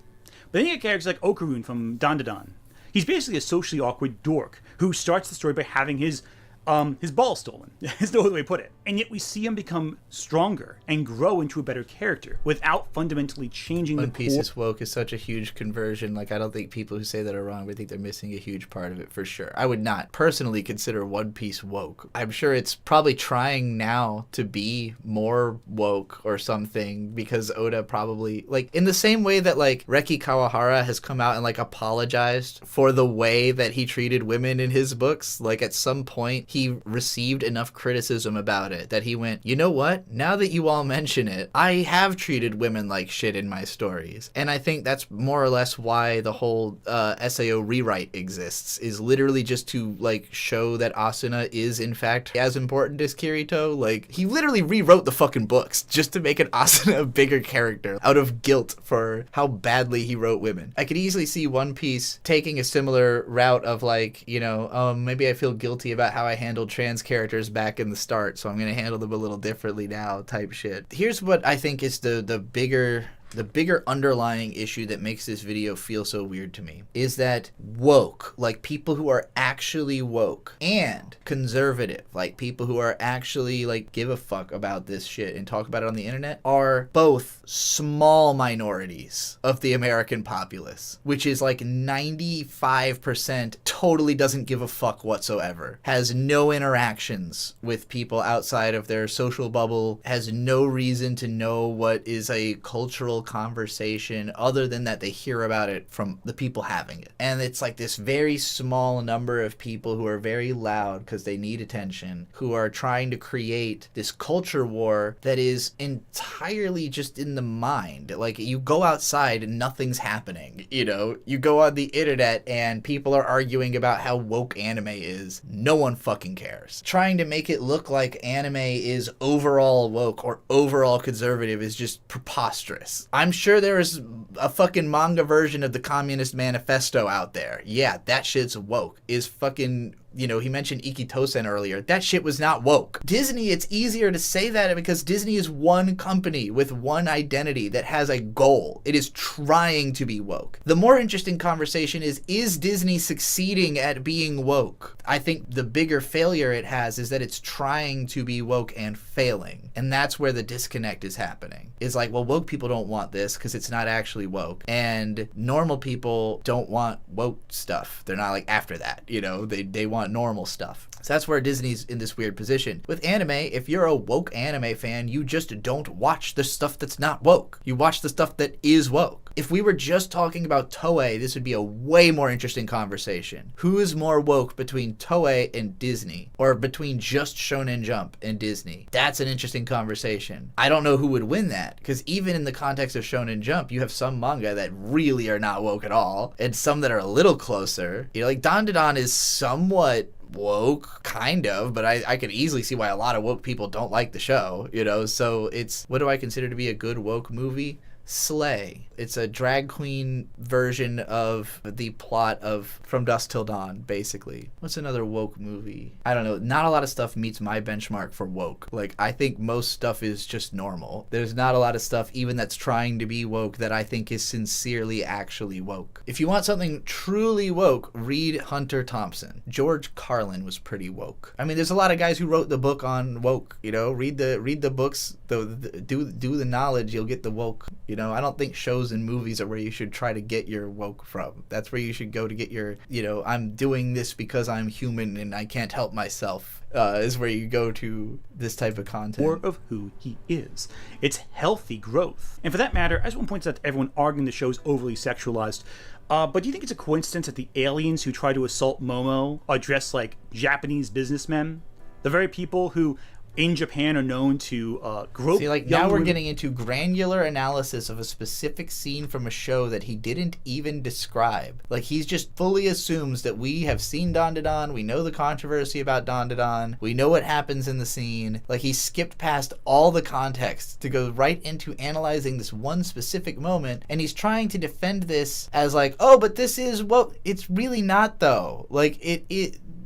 But then you get characters like Okarun from Dandadan. He's basically a socially awkward dork who starts the story by having his ball stolen, is the way to put it. And yet we see him become stronger and grow into a better character without fundamentally changing One Piece is woke is such a huge conversion. Like, I don't think people who say that are wrong, but I think they're missing a huge part of it for sure. I would not personally consider One Piece woke. I'm sure it's probably trying now to be more woke or something because Oda probably, like, in the same way that, like, Reki Kawahara has come out and, like, apologized for the way that he treated women in his books. Like, at some point, he received enough criticism about it that he went, you know what? Now that you all mention it, I have treated women like shit in my stories. And I think that's more or less why the whole SAO rewrite exists, is literally just to like show that Asuna is in fact as important as Kirito. Like, he literally rewrote the fucking books just to make an Asuna a bigger character out of guilt for how badly he wrote women. I could easily see One Piece taking a similar route of like, you know, maybe I feel guilty about how I handled trans characters back in the start, so I'm going to handle them a little differently now type shit. Here's what I think is the bigger The bigger underlying issue that makes this video feel so weird to me is that woke, like people who are actually woke, and conservative, like people who are actually like give a fuck about this shit and talk about it on the internet, are both small minorities of the American populace, which is like 95% totally doesn't give a fuck whatsoever, has no interactions with people outside of their social bubble, has no reason to know what is a cultural conversation other than that they hear about it from the people having it. And it's like this very small number of people who are very loud because they need attention, who are trying to create this culture war that is entirely just in the mind. Like, you go outside and nothing's happening, you know? You go on the internet and people are arguing about how woke anime is. No one fucking cares. Trying to make it look like anime is overall woke or overall conservative is just preposterous. I'm sure there is a fucking manga version of the Communist Manifesto out there. Yeah, that shit's woke. Is fucking, you know, he mentioned Ikitosen earlier. That shit was not woke. Disney, it's easier to say that because Disney is one company with one identity that has a goal. It is trying to be woke. The more interesting conversation is Disney succeeding at being woke? I think the bigger failure it has is that it's trying to be woke and failing. And that's where the disconnect is happening. It's like, well, woke people don't want this because it's not actually woke. And normal people don't want woke stuff. They're not like after that, you know, they want normal stuff. So that's where Disney's in this weird position. With anime, if you're a woke anime fan, you just don't watch the stuff that's not woke. You watch the stuff that is woke. If we were just talking about Toei, this would be a way more interesting conversation. Who is more woke between Toei and Disney? Or between just Shonen Jump and Disney? That's an interesting conversation. I don't know who would win that, because even in the context of Shonen Jump, you have some manga that really are not woke at all, and some that are a little closer. You know, like Dandadan is somewhat woke, kind of, but I could easily see why a lot of woke people don't like the show, you know? So it's, what do I consider to be a good woke movie? Slay. It's a drag queen version of the plot of From Dusk Till Dawn, basically. What's another woke movie? I don't know. Not a lot of stuff meets my benchmark for woke. Like, I think most stuff is just normal. There's not a lot of stuff even that's trying to be woke that I think is sincerely actually woke. If you want something truly woke, read Hunter Thompson. George Carlin was pretty woke. I mean, there's a lot of guys who wrote the book on woke, you know? Read the books, do the knowledge, you'll get the woke, you know? I don't think shows and movies are where you should try to get your woke from. That's where you should go to get your, you know, I'm doing this because I'm human and I can't help myself, is where you go to this type of content. More of who he is. It's healthy growth. And for that matter, as one points out to everyone arguing the show's overly sexualized, but do you think it's a coincidence that the aliens who try to assault Momo are dressed like Japanese businessmen? The very people who in Japan are known to grope. See, like, now we're getting into granular analysis of a specific scene from a show that he didn't even describe. Like, he's just fully assumes that we have seen Dandadan, we know the controversy about Dandadan, we know what happens in the scene. Like, he skipped past all the context to go right into analyzing this one specific moment, and he's trying to defend this as like, oh, but this is what it's really not, though. Like,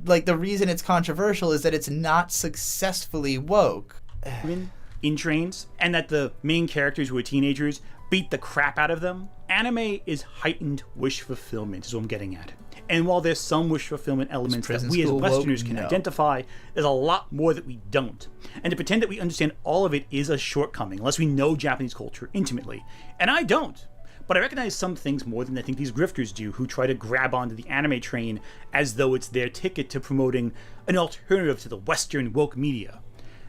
like, the reason it's controversial is that it's not successfully woke. In trains, and that the main characters who are teenagers beat the crap out of them. Anime is heightened wish fulfillment, is what I'm getting at. And while there's some wish fulfillment elements that we as Westerners can identify, there's a lot more that we don't. And to pretend that we understand all of it is a shortcoming, unless we know Japanese culture intimately. And I don't. But I recognize some things more than I think these grifters do, who try to grab onto the anime train as though it's their ticket to promoting an alternative to the Western woke media.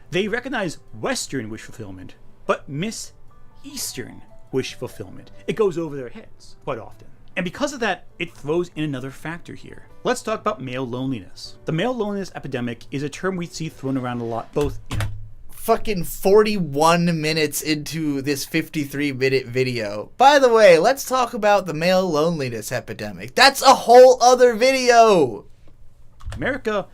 They recognize Western wish fulfillment, but miss Eastern wish fulfillment. It goes over their heads quite often. And because of that, it throws in another factor here. Let's talk about male loneliness. The male loneliness epidemic is a term we see thrown around a lot, both in fucking 41 minutes into this 53-minute video. By the way, let's talk about the male loneliness epidemic. That's a whole other video! America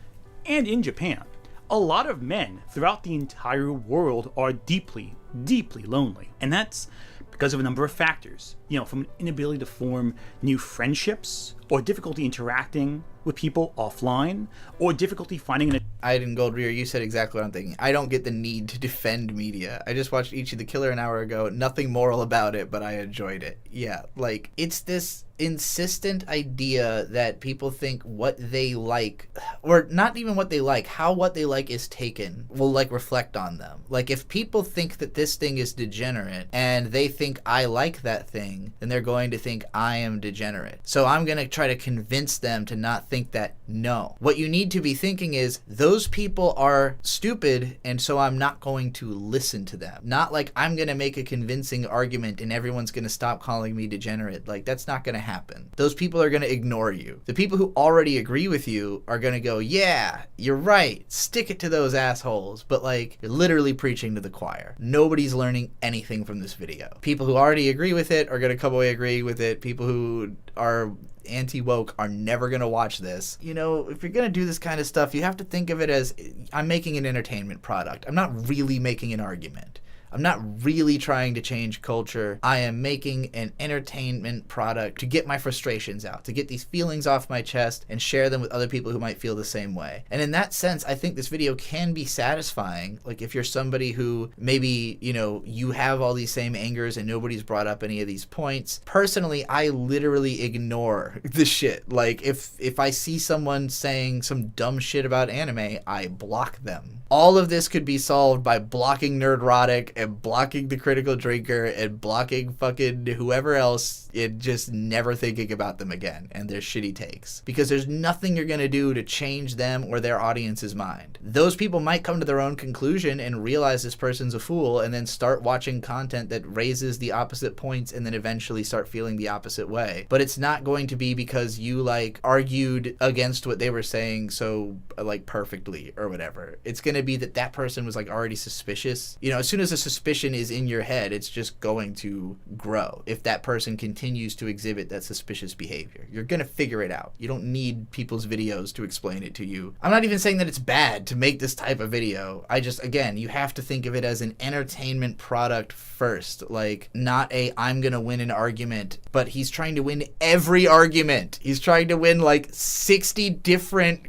and in Japan, a lot of men throughout the entire world are deeply, deeply lonely. And that's because of a number of factors. From an inability to form new friendships, or difficulty interacting with people offline, or difficulty finding an... Iden Gold Rear, you said exactly what I'm thinking. I don't get the need to defend media. I just watched Ichi the Killer an hour ago. Nothing moral about it, but I enjoyed it. Yeah, like, it's this insistent idea that people think what they like, or not even what they like, how what they like is taken will, like, reflect on them. Like, if people think that this thing is degenerate, and they think I like that thing, then they're going to think I am degenerate. So I'm going to try to convince them to not think that. No. What you need to be thinking is, those people are stupid, and so I'm not going to listen to them. Not like I'm going to make a convincing argument and everyone's going to stop calling me degenerate. Like, that's not going to happen. Those people are going to ignore you. The people who already agree with you are going to go, yeah, you're right, stick it to those assholes. But, like, you're literally preaching to the choir. Nobody's learning anything from this video. People who already agree with it are going to come away agreeing with it. People who are anti-woke are never going to watch this. If you're going to do this kind of stuff, you have to think of it as, I'm making an entertainment product. I'm not really making an argument. I'm not really trying to change culture. I am making an entertainment product to get my frustrations out, to get these feelings off my chest and share them with other people who might feel the same way. And in that sense, I think this video can be satisfying. Like, if you're somebody who maybe, you have all these same angers and nobody's brought up any of these points. Personally, I literally ignore the shit. Like, if I see someone saying some dumb shit about anime, I block them. All of this could be solved by blocking Nerdrotic and blocking The Critical Drinker and blocking fucking whoever else and just never thinking about them again and their shitty takes. Because there's nothing you're going to do to change them or their audience's mind. Those people might come to their own conclusion and realize this person's a fool and then start watching content that raises the opposite points and then eventually start feeling the opposite way. But it's not going to be because you, like, argued against what they were saying so, like, perfectly or whatever. It's going to be that person was, like, already suspicious. As soon as a suspicion is in your head, it's just going to grow if that person continues to exhibit that suspicious behavior. You're going to figure it out. You don't need people's videos to explain it to you. I'm not even saying that it's bad to make this type of video. I just, again, you have to think of it as an entertainment product first. Like, not I'm going to win an argument, but he's trying to win every argument. He's trying to win, like, 60 different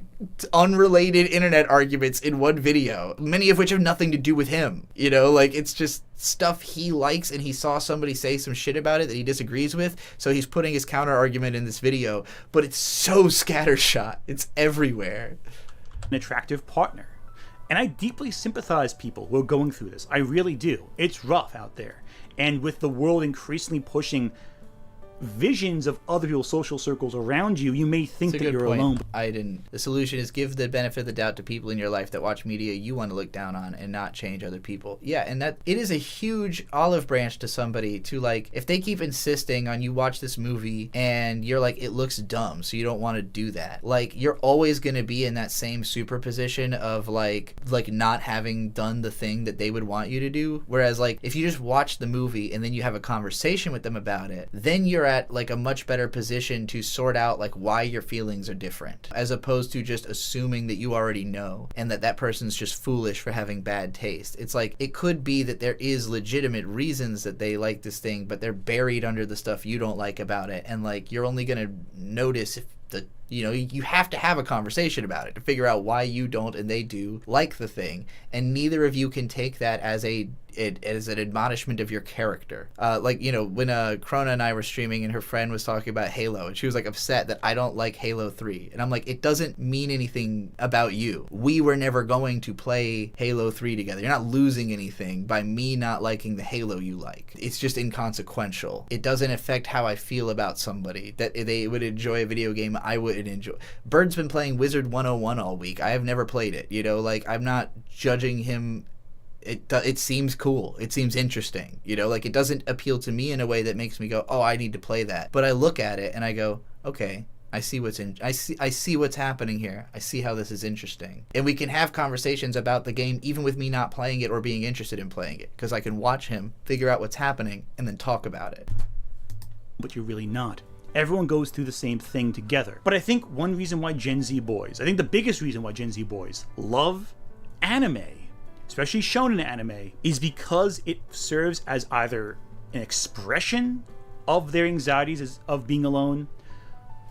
unrelated internet arguments in one video, many of which have nothing to do with him. Like, it's just stuff he likes and he saw somebody say some shit about it that he disagrees with, so he's putting his counter argument in this video, but it's so scattershot. It's everywhere. An attractive partner. And I deeply sympathize people who are going through this. I really do. It's rough out there. And with the world increasingly pushing visions of other people's social circles around you, you may think that you're alone. The solution is give the benefit of the doubt to people in your life that watch media you want to look down on and not change other people. Yeah, and that it is a huge olive branch to somebody to, like, if they keep insisting on you watch this movie and you're like, it looks dumb, so you don't want to do that. Like, you're always going to be in that same superposition of like not having done the thing that they would want you to do. Whereas, like, if you just watch the movie and then you have a conversation with them about it, then you're at, like, a much better position to sort out, like, why your feelings are different, as opposed to just assuming that you already know and that person's just foolish for having bad taste. It's like, it could be that there is legitimate reasons that they like this thing, but they're buried under the stuff you don't like about it, and, like, you're only gonna notice if you have to have a conversation about it to figure out why you don't and they do like the thing, and neither of you can take that as an admonishment of your character. When Krona and I were streaming and her friend was talking about Halo and she was, like, upset that I don't like Halo 3, and I'm like, it doesn't mean anything about you. We were never going to play Halo 3 together. You're not losing anything by me not liking the Halo you like. It's just inconsequential. It doesn't affect how I feel about somebody, that they would enjoy a video game I wouldn't enjoy. Bird's been playing Wizard 101 all week. I have never played it. Like, I'm not judging him. It seems cool. It seems interesting. Like, it doesn't appeal to me in a way that makes me go, oh, I need to play that. But I look at it and I go, okay, I see what's happening here. I see how this is interesting. And we can have conversations about the game even with me not playing it or being interested in playing it, because I can watch him, figure out what's happening, and then talk about it. But you're really not. Everyone goes through the same thing together. But I think one reason why Gen Z boys, I think the biggest reason why Gen Z boys love anime, especially shonen anime, is because it serves as either an expression of their anxieties of being alone,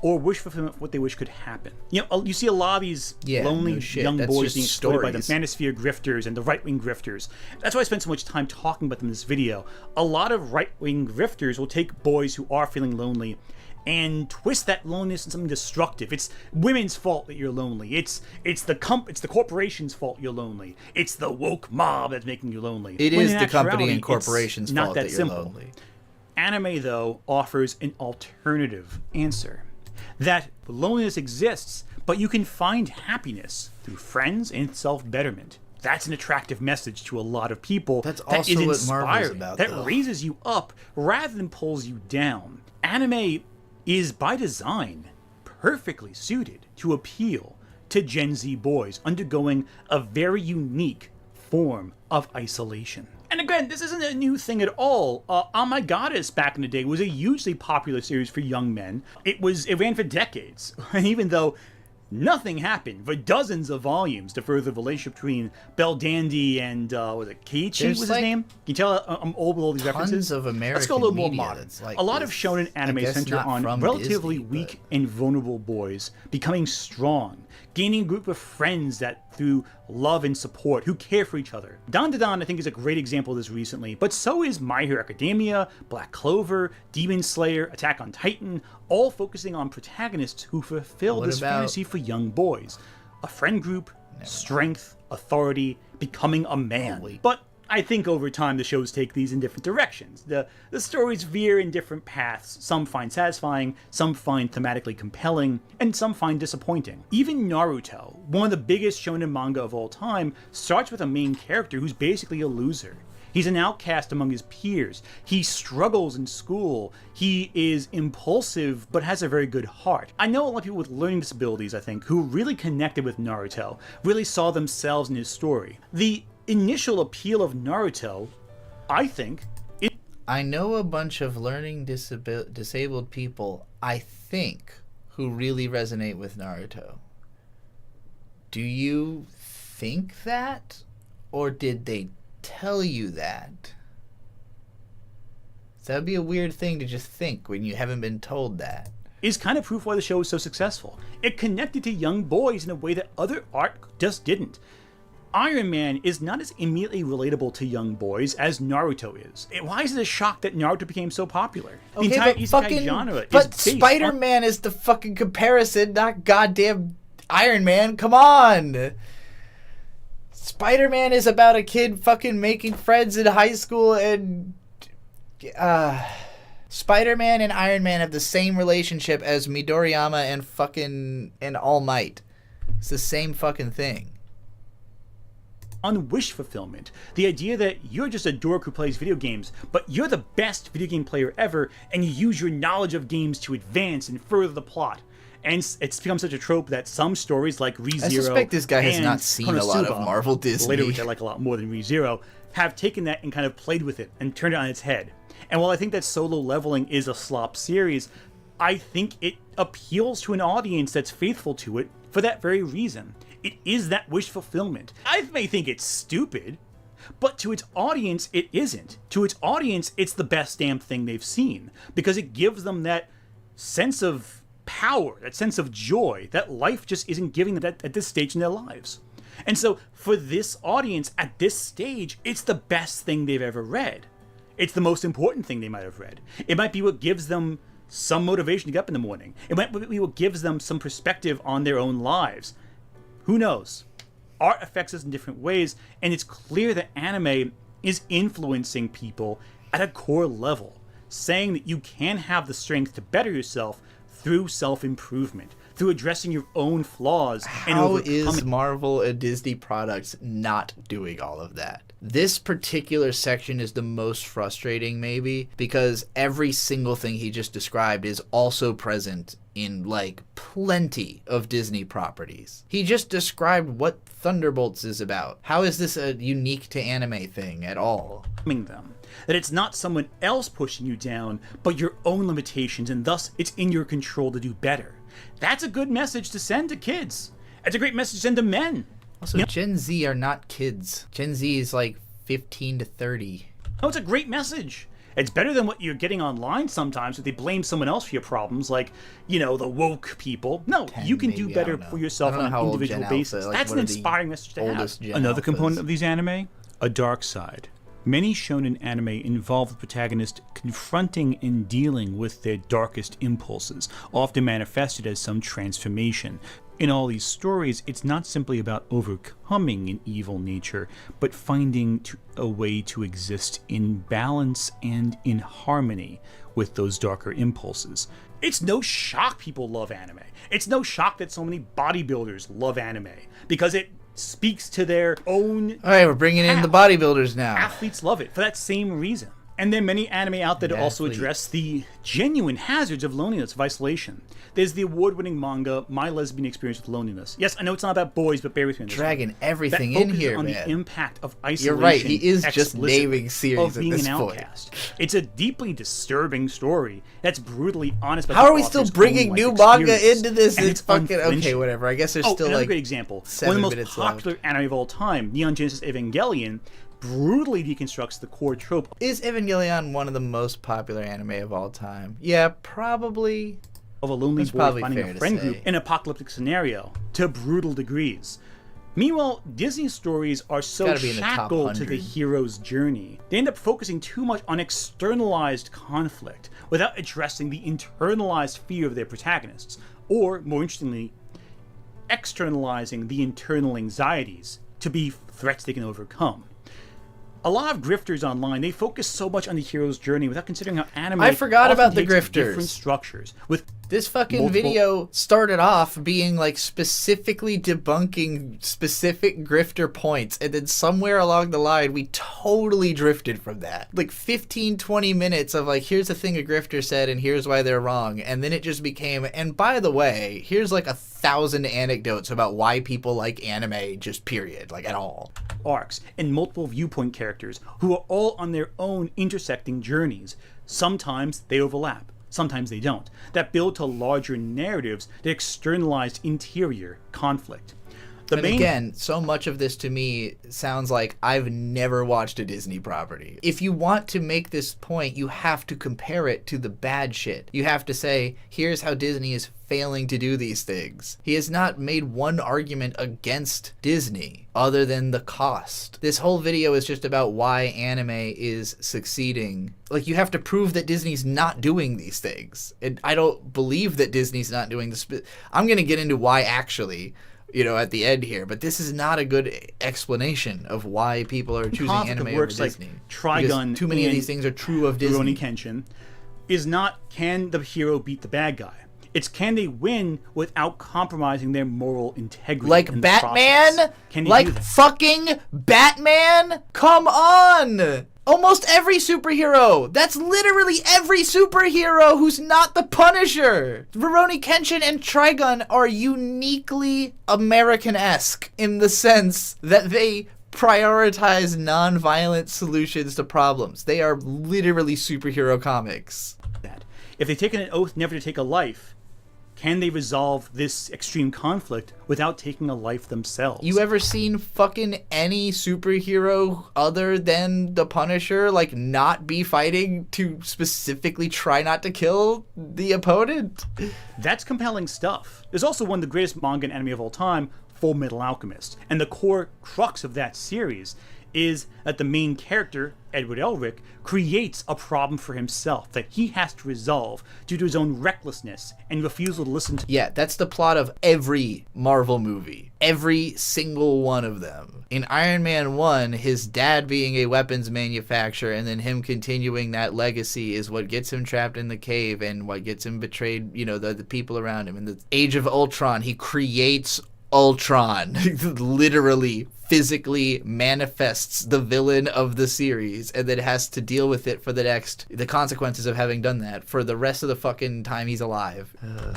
or wish fulfillment, what they wish could happen. You know, you see a lot of these lonely young boys being exploited by the manosphere grifters and the right-wing grifters. That's why I spent so much time talking about them in this video. A lot of right-wing grifters will take boys who are feeling lonely and twist that loneliness into something destructive. It's women's fault that you're lonely. It's the corporation's fault you're lonely. It's the woke mob that's making you lonely. It is the company and corporation's fault that you're lonely. Anime, though, offers an alternative answer. That loneliness exists, but you can find happiness through friends and self-betterment. That's an attractive message to a lot of people. That's also what Marvel's about, that though. raises you up rather than pulls you down. Anime is, by design, perfectly suited to appeal to Gen Z boys undergoing a very unique form of isolation. And again, this isn't a new thing at all. Oh My Goddess back in the day was a hugely popular series for young men. It ran for decades. And even though nothing happened for dozens of volumes to further the relationship between Belle Dandy and, was it Keiichi was his name? Can you tell I'm old with all these references? Tons of American Let's go a little more media modern. that's like a lot this. of shonen anime center on relatively weak and vulnerable boys becoming strong, gaining a group of friends that through love and support who care for each other. Dan I think is a great example of this recently, but so is My Hero Academia, Black Clover, Demon Slayer, Attack on Titan, all focusing on protagonists who fulfill this fantasy for young boys. A friend group, strength, authority, becoming a man. But I think over time the shows take these in different directions. The stories veer in different paths. Some find satisfying, some find thematically compelling, and some find disappointing. Even Naruto, one of the biggest shonen manga of all time, starts with a main character who's basically a loser. He's an outcast among his peers. He struggles in school. He is impulsive, but has a very good heart. I know a lot of people with learning disabilities, I think, who really connected with Naruto, really saw themselves in his story. The initial appeal of Naruto, I think, I know a bunch of learning disabled people, I think, who really resonate with Naruto. Do you think that? Or did they tell you that? So that'd be a weird thing to just think when you haven't been told that. Is kind of proof why the show is so successful. It connected to young boys in a way that other art just didn't. Iron Man is not as immediately relatable to young boys as Naruto is. Why is it a shock that Naruto became so popular? The entire isekai genre but Spider-Man is the fucking comparison, not goddamn Iron Man. Come on! Spider-Man is about a kid fucking making friends in high school, and Spider-Man and Iron Man have the same relationship as Midoriyama and All Might. It's the same fucking thing. On wish fulfillment, the idea that you're just a dork who plays video games, but you're the best video game player ever, and you use your knowledge of games to advance and further the plot. And it's become such a trope that some stories like ReZero, I suspect this guy has not seen a lot of Marvel Disney, later, which I like a lot more than ReZero, have taken that and kind of played with it and turned it on its head. And while I think that Solo Leveling is a slop series, I think it appeals to an audience that's faithful to it for that very reason. It is that wish fulfillment. I may think it's stupid, but to its audience, it isn't. To its audience, it's the best damn thing they've seen, because it gives them that sense of power, that sense of joy, that life just isn't giving them at this stage in their lives. And so for this audience at this stage, it's the best thing they've ever read. It's the most important thing they might have read. It might be what gives them some motivation to get up in the morning. It might be what gives them some perspective on their own lives. Who knows? Art affects us in different ways, and it's clear that anime is influencing people at a core level, saying that you can have the strength to better yourself through self-improvement, through addressing your own flaws. How is Marvel and Disney products not doing all of that? This particular section is the most frustrating, maybe, because every single thing he just described is also present in, like, plenty of Disney properties. He just described what Thunderbolts is about. How is this a unique to anime thing at all? Them. That it's not someone else pushing you down, but your own limitations, and thus it's in your control to do better. That's a good message to send to kids. It's a great message to send to men. Also, Gen Z are not kids. Gen Z is like 15 to 30. Oh, it's a great message. It's better than what you're getting online sometimes, where they blame someone else for your problems, like, the woke people. No, you can do better for yourself on an individual basis. That's an inspiring message to have. Another component of these anime, a dark side. Many shonen anime involve the protagonist confronting and dealing with their darkest impulses, often manifested as some transformation. In all these stories, it's not simply about overcoming an evil nature, but finding a way to exist in balance and in harmony with those darker impulses. It's no shock people love anime. It's no shock that so many bodybuilders love anime, because it speaks to their own... All right, we're bringing in the bodybuilders now. Athletes love it for that same reason. And there are many anime out there that also address the genuine hazards of loneliness, of isolation. There's the award-winning manga, My Lesbian Experience with Loneliness. Yes, I know it's not about boys, but bear with me on this. Dragging everything in here, on man. The impact of isolation. You're right, he is just naming series of being at this an point. outcast. It's a deeply disturbing story that's brutally honest about How the are we still author's bringing own new life manga experience. into this? And It's fucking... Okay, unflinching. whatever. I guess there's still another like great example. 7 One of the most minutes popular left. anime of all time, Neon Genesis Evangelion, brutally deconstructs the core trope. Is Evangelion one of the most popular anime of all time? Yeah, probably. Of a lonely That's boy probably finding fair a to friend say. group in an apocalyptic scenario to brutal degrees. Meanwhile, Disney stories are so gotta be in the top shackled to the 100. hero's journey. They end up focusing too much on externalized conflict without addressing the internalized fear of their protagonists, or, more interestingly, externalizing the internal anxieties to be threats they can overcome. A lot of grifters online, they focus so much on the hero's journey without considering how anime I forgot often about the takes grifters. different structures with This fucking multiple- video started off being like specifically debunking specific grifter points, and then somewhere along the line we totally drifted from that. Like 15-20 minutes of like, here's the thing a grifter said and here's why they're wrong, and then it just became, and by the way, here's like 1,000 anecdotes about why people like anime, just period, like at all. Arcs and multiple viewpoint characters who are all on their own intersecting journeys. Sometimes they overlap, sometimes they don't, that build to larger narratives that externalize interior conflict. And again, so much of this to me sounds like I've never watched a Disney property. If you want to make this point, you have to compare it to the bad shit. You have to say, here's how Disney is failing to do these things. He has not made one argument against Disney other than the cost. This whole video is just about why anime is succeeding. Like, you have to prove that Disney's not doing these things. And I don't believe that Disney's not doing this. I'm going to get into why actually, at the end here, but this is not a good explanation of why people are choosing anime over Disney. Like Trigun, too many of these things are true of Disney. Rurouni Kenshin is not, can the hero beat the bad guy? It's, can they win without compromising their moral integrity? Like in the Batman? process? Can they Like do that? fucking Batman? Come on! Almost every superhero. That's literally every superhero who's not the Punisher. Rurouni Kenshin and Trigun are uniquely American-esque in the sense that they prioritize non-violent solutions to problems. They are literally superhero comics. If they've taken an oath never to take a life, can they resolve this extreme conflict without taking a life themselves? You ever seen fucking any superhero other than the Punisher, like, not be fighting to specifically try not to kill the opponent? That's compelling stuff. There's also one of the greatest manga and anime of all time, Full Metal Alchemist. And the core crux of that series is that the main character, Edward Elric, creates a problem for himself that he has to resolve due to his own recklessness and refusal to listen to... Yeah, that's the plot of every Marvel movie. Every single one of them. In Iron Man 1, his dad being a weapons manufacturer and then him continuing that legacy is what gets him trapped in the cave and what gets him betrayed, the people around him. In the Age of Ultron, he creates Ultron. Literally, physically manifests the villain of the series and then has to deal with it for the consequences of having done that for the rest of the fucking time he's alive.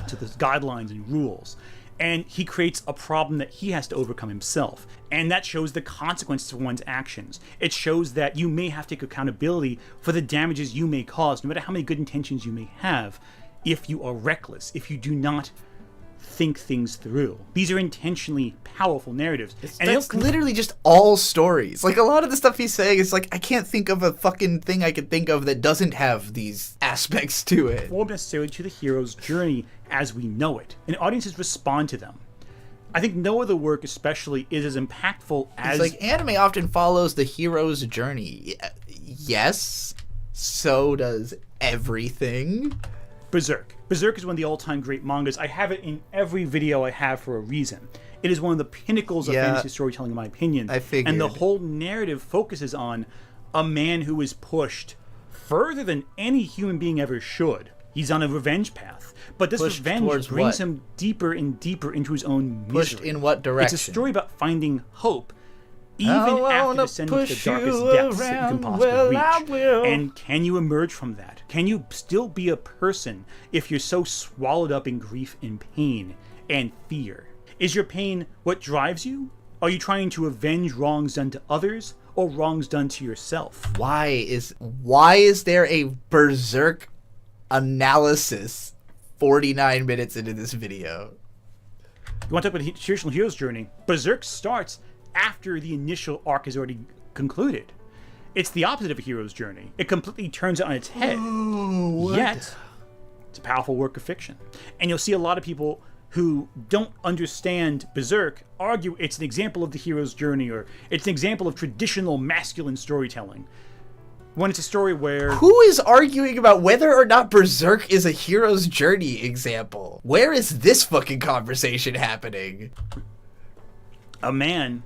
To the guidelines and rules. And he creates a problem that he has to overcome himself. And that shows the consequences of one's actions. It shows that you may have to take accountability for the damages you may cause, no matter how many good intentions you may have, if you are reckless, if you do not think things through. These are intentionally powerful narratives. And it's literally just all stories. Like, a lot of the stuff he's saying is like, I can't think of a fucking thing I could think of that doesn't have these aspects to it. Conform necessarily to the hero's journey as we know it, and audiences respond to them. I think no other work especially is as impactful as... It's like, anime often follows the hero's journey. Yes, so does everything. Berserk. Berserk is one of the all-time great mangas. I have it in every video I have for a reason. It is one of the pinnacles of fantasy storytelling, in my opinion. I figured. And the whole narrative focuses on a man who is pushed further than any human being ever should. He's on a revenge path. But this revenge brings him deeper and deeper into his own misery. Pushed in what direction? It's a story about finding hope, even after descending to the darkest depths that you can possibly reach. And can you emerge from that? Can you still be a person if you're so swallowed up in grief and pain and fear? Is your pain what drives you? Are you trying to avenge wrongs done to others or wrongs done to yourself? Why is there a Berserk analysis 49 minutes into this video? You want to talk about the traditional hero's journey? Berserk starts after the initial arc is already concluded. It's the opposite of a hero's journey. It completely turns it on its head. Yet, it's a powerful work of fiction. And you'll see a lot of people who don't understand Berserk argue it's an example of the hero's journey, or it's an example of traditional masculine storytelling. When it's a story where... Who is arguing about whether or not Berserk is a hero's journey example? Where is this fucking conversation happening? A man,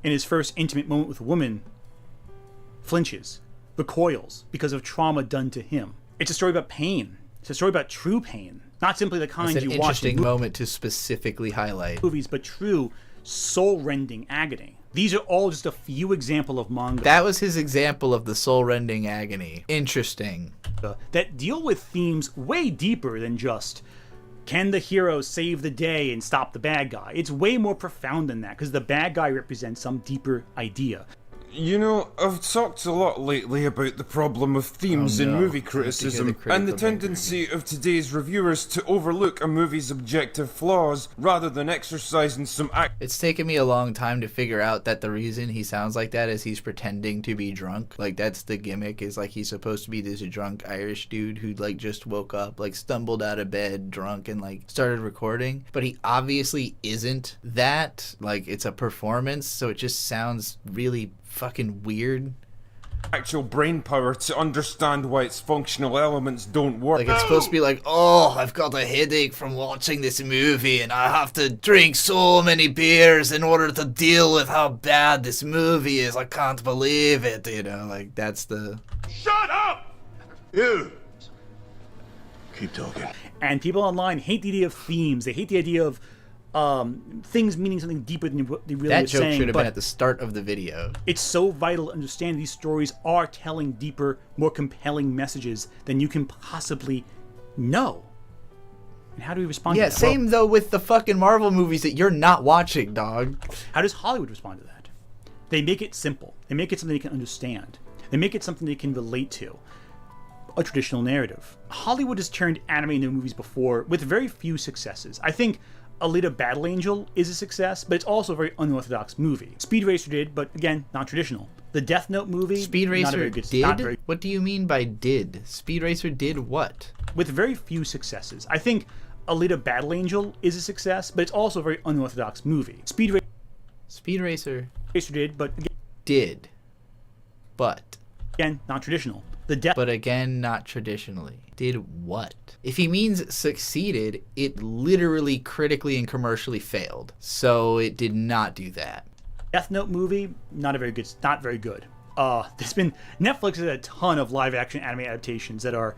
in his first intimate moment with a woman, flinches, recoils because of trauma done to him. It's a story about pain. It's a story about true pain. Not simply the kind you watch in interesting moment to specifically highlight. Movies, but true soul-rending agony. These are all just a few examples of manga. That was his example of the soul-rending agony. Interesting. That deal with themes way deeper than just, can the hero save the day and stop the bad guy? It's way more profound than that, because the bad guy represents some deeper idea. You know, I've talked a lot lately about the problem of themes in movie criticism, and the tendency of today's reviewers to overlook a movie's objective flaws rather than exercising some It's taken me a long time to figure out that the reason he sounds like that is he's pretending to be drunk. Like, that's the gimmick, is like he's supposed to be this drunk Irish dude who like just woke up, like stumbled out of bed drunk and like started recording. But he obviously isn't that. Like, it's a performance, so it just sounds really fucking weird. Actual brain power to understand why its functional elements don't work. Like, it's supposed to be like, oh, I've got a headache from watching this movie and I have to drink so many beers in order to deal with how bad this movie is. I can't believe it, you know, like, that's the... Shut up! You! Keep talking. And people online hate the idea of themes. They hate the idea of things meaning something deeper than what they really that were joke saying. Should have been at the start of the video. It's so vital to understand these stories are telling deeper, more compelling messages than you can possibly know. And how do we respond to that? Yeah, same though with the fucking Marvel movies that you're not watching, dog. How does Hollywood respond to that? They make it simple. They make it something they can understand. They make it something they can relate to. A traditional narrative. Hollywood has turned anime into movies before with very few successes. I think Alita Battle Angel is a success, but it's also a very unorthodox movie. Speed Racer did, but again, not traditional. The Death Note movie, Speed Racer not a very good, did? What do you mean by did? Speed Racer did what? With very few successes. I think Alita Battle Angel is a success, but it's also a very unorthodox movie. Speed Racer did, but again, did. But again, not traditional. But again, not traditionally. Did what? If he means succeeded, it literally critically and commercially failed. So it did not do that. Death Note movie, not very good. Netflix has a ton of live action anime adaptations that are...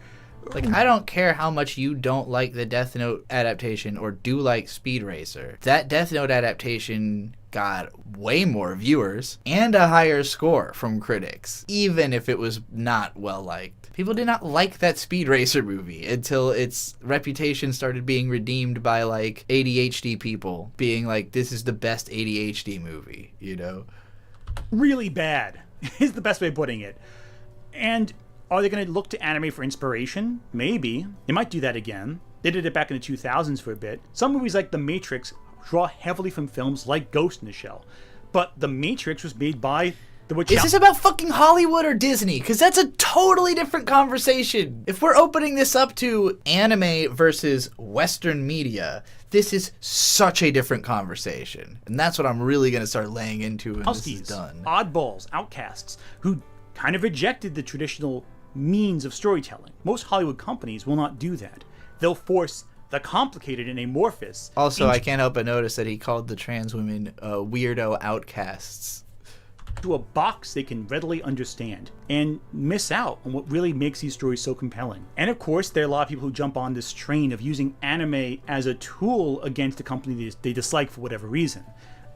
Like, I don't care how much you don't like the Death Note adaptation or do like Speed Racer. That Death Note adaptation got way more viewers and a higher score from critics, even if it was not well liked. People did not like that Speed Racer movie until its reputation started being redeemed by, like, ADHD people being like, this is the best ADHD movie, you know? Really bad is the best way of putting it. And are they going to look to anime for inspiration? Maybe. They might do that again. They did it back in the 2000s for a bit. Some movies like The Matrix draw heavily from films like Ghost in the Shell. But The Matrix was made by the Wachowski. Is this about fucking Hollywood or Disney? Because that's a totally different conversation. If we're opening this up to anime versus Western media, this is such a different conversation. And that's what I'm really going to start laying into when this is done. Oddballs, outcasts, who kind of rejected the traditional means of storytelling. Most Hollywood companies will not do that. They'll force the complicated and amorphous. Also, I can't help but notice that he called the trans women weirdo outcasts. To a box they can readily understand and miss out on what really makes these stories so compelling. And of course, there are a lot of people who jump on this train of using anime as a tool against a company they dislike for whatever reason.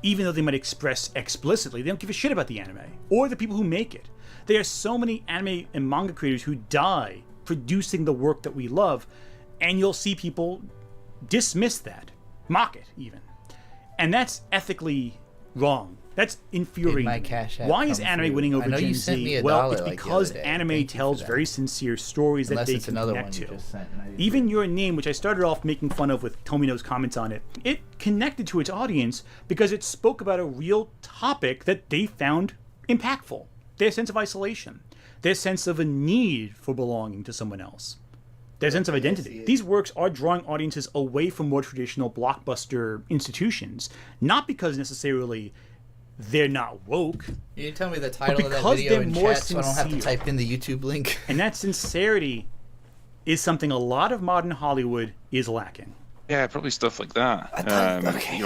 Even though they might express explicitly, they don't give a shit about the anime or the people who make it. There are so many anime and manga creators who die producing the work that we love, and you'll see people dismiss that, mock it even. And that's ethically wrong. That's infuriating. Why is anime winning over Gen Z? Well, it's because anime tells very sincere stories that they can connect to. Even Your Name, which I started off making fun of with Tomino's comments on it, it connected to its audience because it spoke about a real topic that they found impactful. Their sense of isolation, their sense of a need for belonging to someone else, their sense of identity. These works are drawing audiences away from more traditional blockbuster institutions, not because necessarily they're not woke. Can you tell me the title of that video in chat so I don't have to type in the YouTube link? And that sincerity is something a lot of modern Hollywood is lacking. Yeah, probably stuff like that.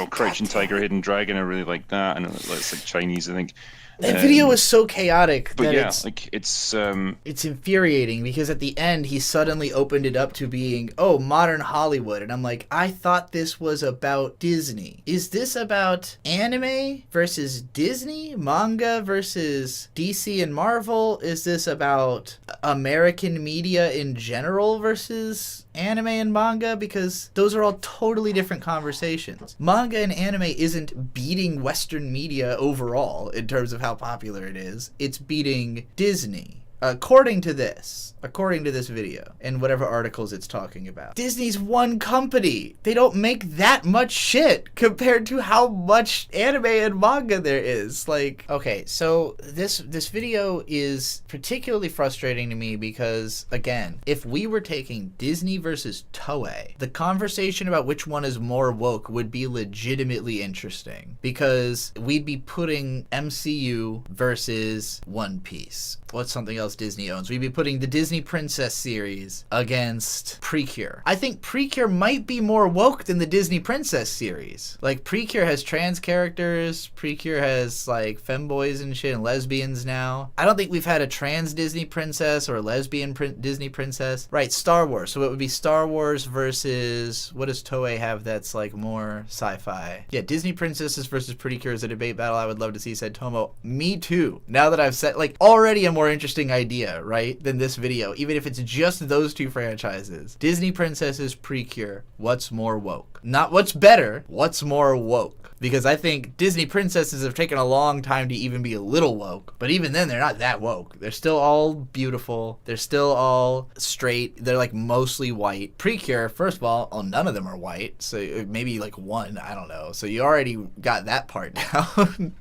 Crouching Tiger, Hidden Dragon, I really like that. And it's like Chinese, I think. That video is so chaotic but that yeah, it's infuriating because at the end he suddenly opened it up to being, oh, modern Hollywood, and I'm like, I thought this was about Disney. Is this about anime versus Disney? Manga versus DC and Marvel? Is this about American media in general versus anime and manga? Because those are all totally different conversations. Manga and anime isn't beating Western media overall in terms of how popular it is. It's beating Disney. According to this video and whatever articles it's talking about. Disney's one company. They don't make that much shit compared to how much anime and manga there is. Like, okay, so this video is particularly frustrating to me because, again, if we were taking Disney versus Toei, the conversation about which one is more woke would be legitimately interesting because we'd be putting MCU versus One Piece. What's something else Disney owns? We'd be putting the Disney Princess series against Precure. I think Precure might be more woke than the Disney Princess series. Like, Precure has trans characters, Precure has, like, femboys and shit and lesbians now. I don't think we've had a trans Disney princess or a lesbian Disney princess. Right, Star Wars. So it would be Star Wars versus, what does Toei have that's, like, more sci-fi? Yeah, Disney princesses versus Precure is a debate battle I would love to see, said Tomo. Me too. Now that I've said, like, already a more interesting idea, right, than this video, even if it's just those two franchises. Disney princesses, Precure, what's more woke? Not what's better, what's more woke? Because I think Disney princesses have taken a long time to even be a little woke, but even then they're not that woke. They're still all beautiful, they're still all straight, they're like mostly white. Precure, first of all, none of them are white, so maybe like one, I don't know. So you already got that part down.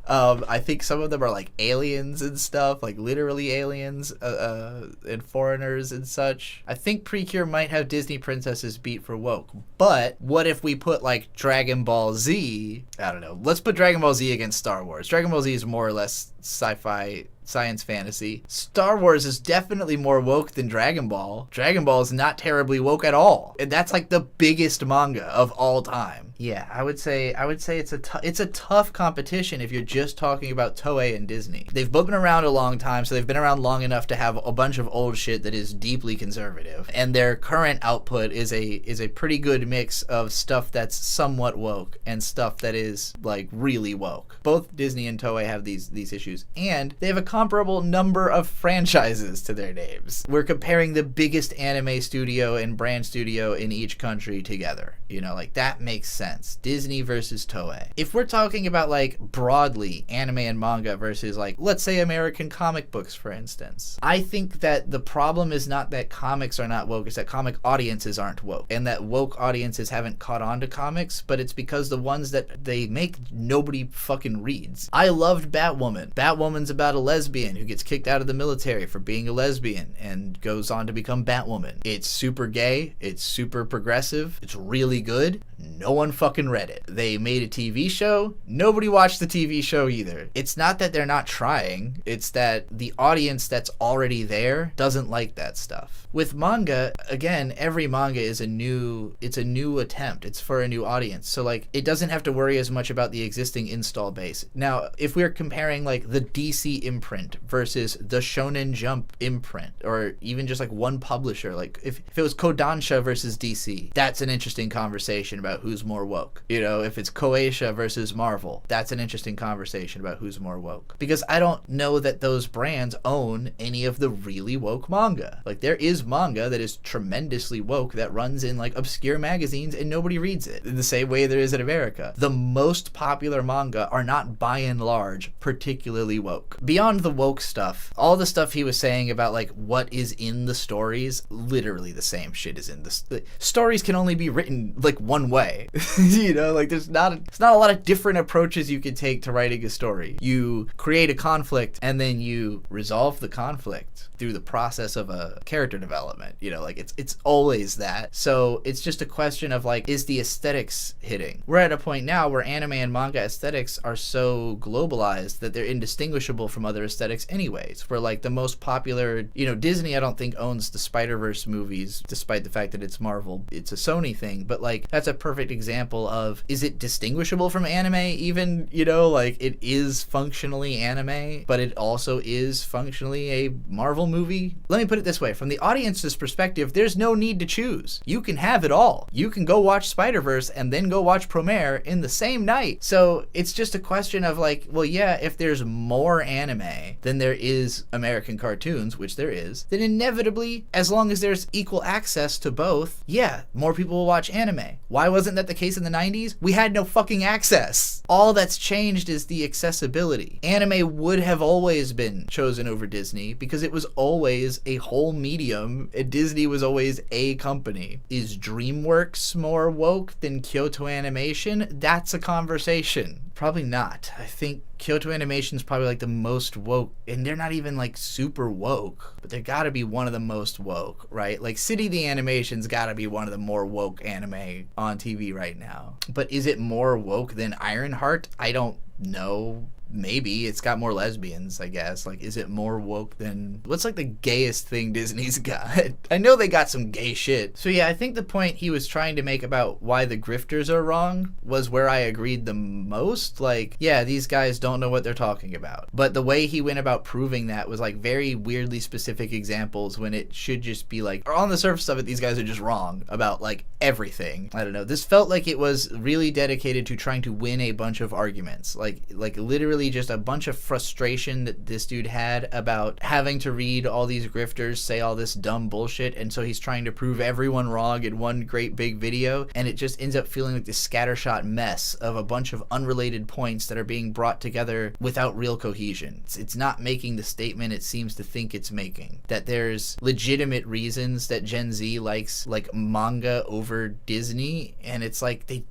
I think some of them are like aliens and stuff, like literally aliens and foreigners and such. I think Precure might have Disney princesses beat for woke. But what if we put like Dragon Ball Z? I don't know. Let's put Dragon Ball Z against Star Wars. Dragon Ball Z is more or less sci-fi, science fantasy. Star Wars is definitely more woke than Dragon Ball. Dragon Ball is not terribly woke at all. And that's like the biggest manga of all time. Yeah, I would say it's a tough competition if you're just talking about Toei and Disney. They've both been around a long time, so they've been around long enough to have a bunch of old shit that is deeply conservative. And their current output is a pretty good mix of stuff that's somewhat woke and stuff that is like really woke. Both Disney and Toei have these issues studios, and they have a comparable number of franchises to their names. We're comparing the biggest anime studio and brand studio in each country together. You know, like, that makes sense. Disney versus Toei. If we're talking about, like, broadly anime and manga versus, like, let's say American comic books, for instance, I think that the problem is not that comics are not woke, it's that comic audiences aren't woke, and that woke audiences haven't caught on to comics, but it's because the ones that they make, nobody fucking reads. I loved Batwoman. Batwoman's about a lesbian who gets kicked out of the military for being a lesbian and goes on to become Batwoman. It's super gay, it's super progressive, it's really good. No one fucking read it. They made a TV show. Nobody watched the TV show either. It's not that they're not trying. It's that the audience that's already there doesn't like that stuff. With manga, again, every manga is a new attempt. It's for a new audience. So, like, it doesn't have to worry as much about the existing install base. Now, if we're comparing, like, the DC imprint versus the Shonen Jump imprint, or even just, like, one publisher, like, if it was Kodansha versus DC, that's an interesting conversation about who's more woke. You know, if it's Kodansha versus Marvel, that's an interesting conversation about who's more woke. Because I don't know that those brands own any of the really woke manga. Like, there is manga that is tremendously woke that runs in, like, obscure magazines and nobody reads it, in the same way there is in America. The most popular manga are not, by and large, particularly woke. Beyond the woke stuff, all the stuff he was saying about, like, what is in the stories, literally the same shit is in the stories can only be written, like, one way. You know, like, there's not a lot of different approaches you can take to writing a story. You create a conflict and then you resolve the conflict through the process of a character development. You know, like, it's always that. So it's just a question of, like, is the aesthetics hitting? We're at a point now where anime and manga aesthetics are so globalized that they're indistinguishable from other aesthetics anyways. Where, like, the most popular, you know, Disney I don't think owns the Spider-Verse movies, despite the fact that it's Marvel. It's a Sony thing, but, like, that's a perfect example of, is it distinguishable from anime even? You know, like, it is functionally anime, but it also is functionally a Marvel movie. Let me put it this way, from the audience's perspective, there's no need to choose. You can have it all. You can go watch Spider-Verse and then go watch Promare in the same night. So it's just a question of, like, well, yeah, if there's more anime than there is American cartoons, which there is, then inevitably, as long as there's equal access to both, yeah, more people will watch anime. Why wasn't that the case in the 90s? We had no fucking access. All that's changed is the accessibility. Anime would have always been chosen over Disney because it was always a whole medium and Disney was always a company. Is DreamWorks more woke than Kyoto Animation? That's a conversation. Probably not. I think Kyoto Animation's probably, like, the most woke, and they're not even, like, super woke, but they gotta be one of the most woke, right? Like, City the Animation's gotta be one of the more woke anime on TV right now. But is it more woke than Ironheart? I don't know. Maybe. It's got more lesbians, I guess. Like, is it more woke than... What's, like, the gayest thing Disney's got? I know they got some gay shit. So, yeah, I think the point he was trying to make about why the grifters are wrong was where I agreed the most. Like, yeah, these guys don't know what they're talking about. But the way he went about proving that was, like, very weirdly specific examples when it should just be, like, on the surface of it, these guys are just wrong about, like, everything. I don't know. This felt like it was really dedicated to trying to win a bunch of arguments. Like literally just a bunch of frustration that this dude had about having to read all these grifters say all this dumb bullshit, and so he's trying to prove everyone wrong in one great big video, and it just ends up feeling like this scattershot mess of a bunch of unrelated points that are being brought together without real cohesion. It's not making the statement it seems to think it's making, that there's legitimate reasons that Gen Z likes, like, manga over Disney, and it's like they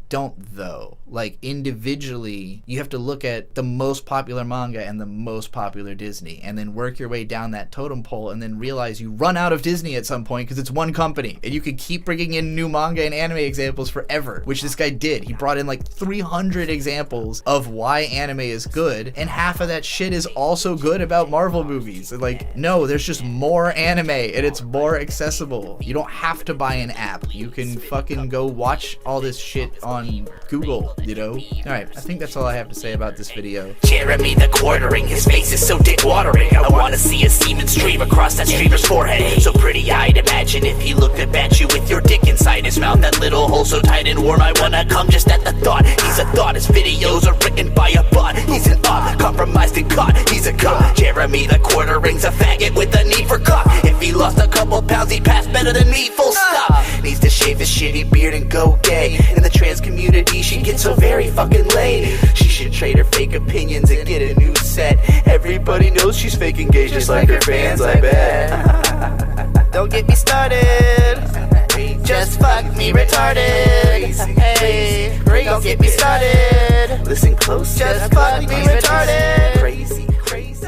don't, though. Like, individually, you have to look at the most popular manga and the most popular Disney, and then work your way down that totem pole, and then realize you run out of Disney at some point because it's one company, and you can keep bringing in new manga and anime examples forever, which this guy did. He brought in, like, 300 examples of why anime is good, and half of that shit is also good about Marvel movies. Like, no, there's just more anime, and it's more accessible. You don't have to buy an app. You can fucking go watch all this shit on Google, you know? Alright, I think that's all I have to say about this video. Jeremy the quartering, his face is so dick watering. I wanna see a semen stream across that streamer's forehead. So pretty I'd imagine if he looked up at you with your dick inside his mouth. That little hole so tight and warm, I wanna come just at the thought. He's a thought, his videos are written by a bot. He's an odd, compromised and caught, he's a cop. Jeremy the quartering's a faggot with a need for cock. If he lost a couple pounds, he'd pass better than me, full stop. Needs to shave his shitty beard and go gay. In the trans community, she gets so very fucking laid. She should trade her fake opinions and get a new set. Everybody knows she's faking gay just like her fans, I bet. Don't get me started, just fuck me retarded. Hey, don't get me started, listen close, just fuck me retarded. Crazy, crazy.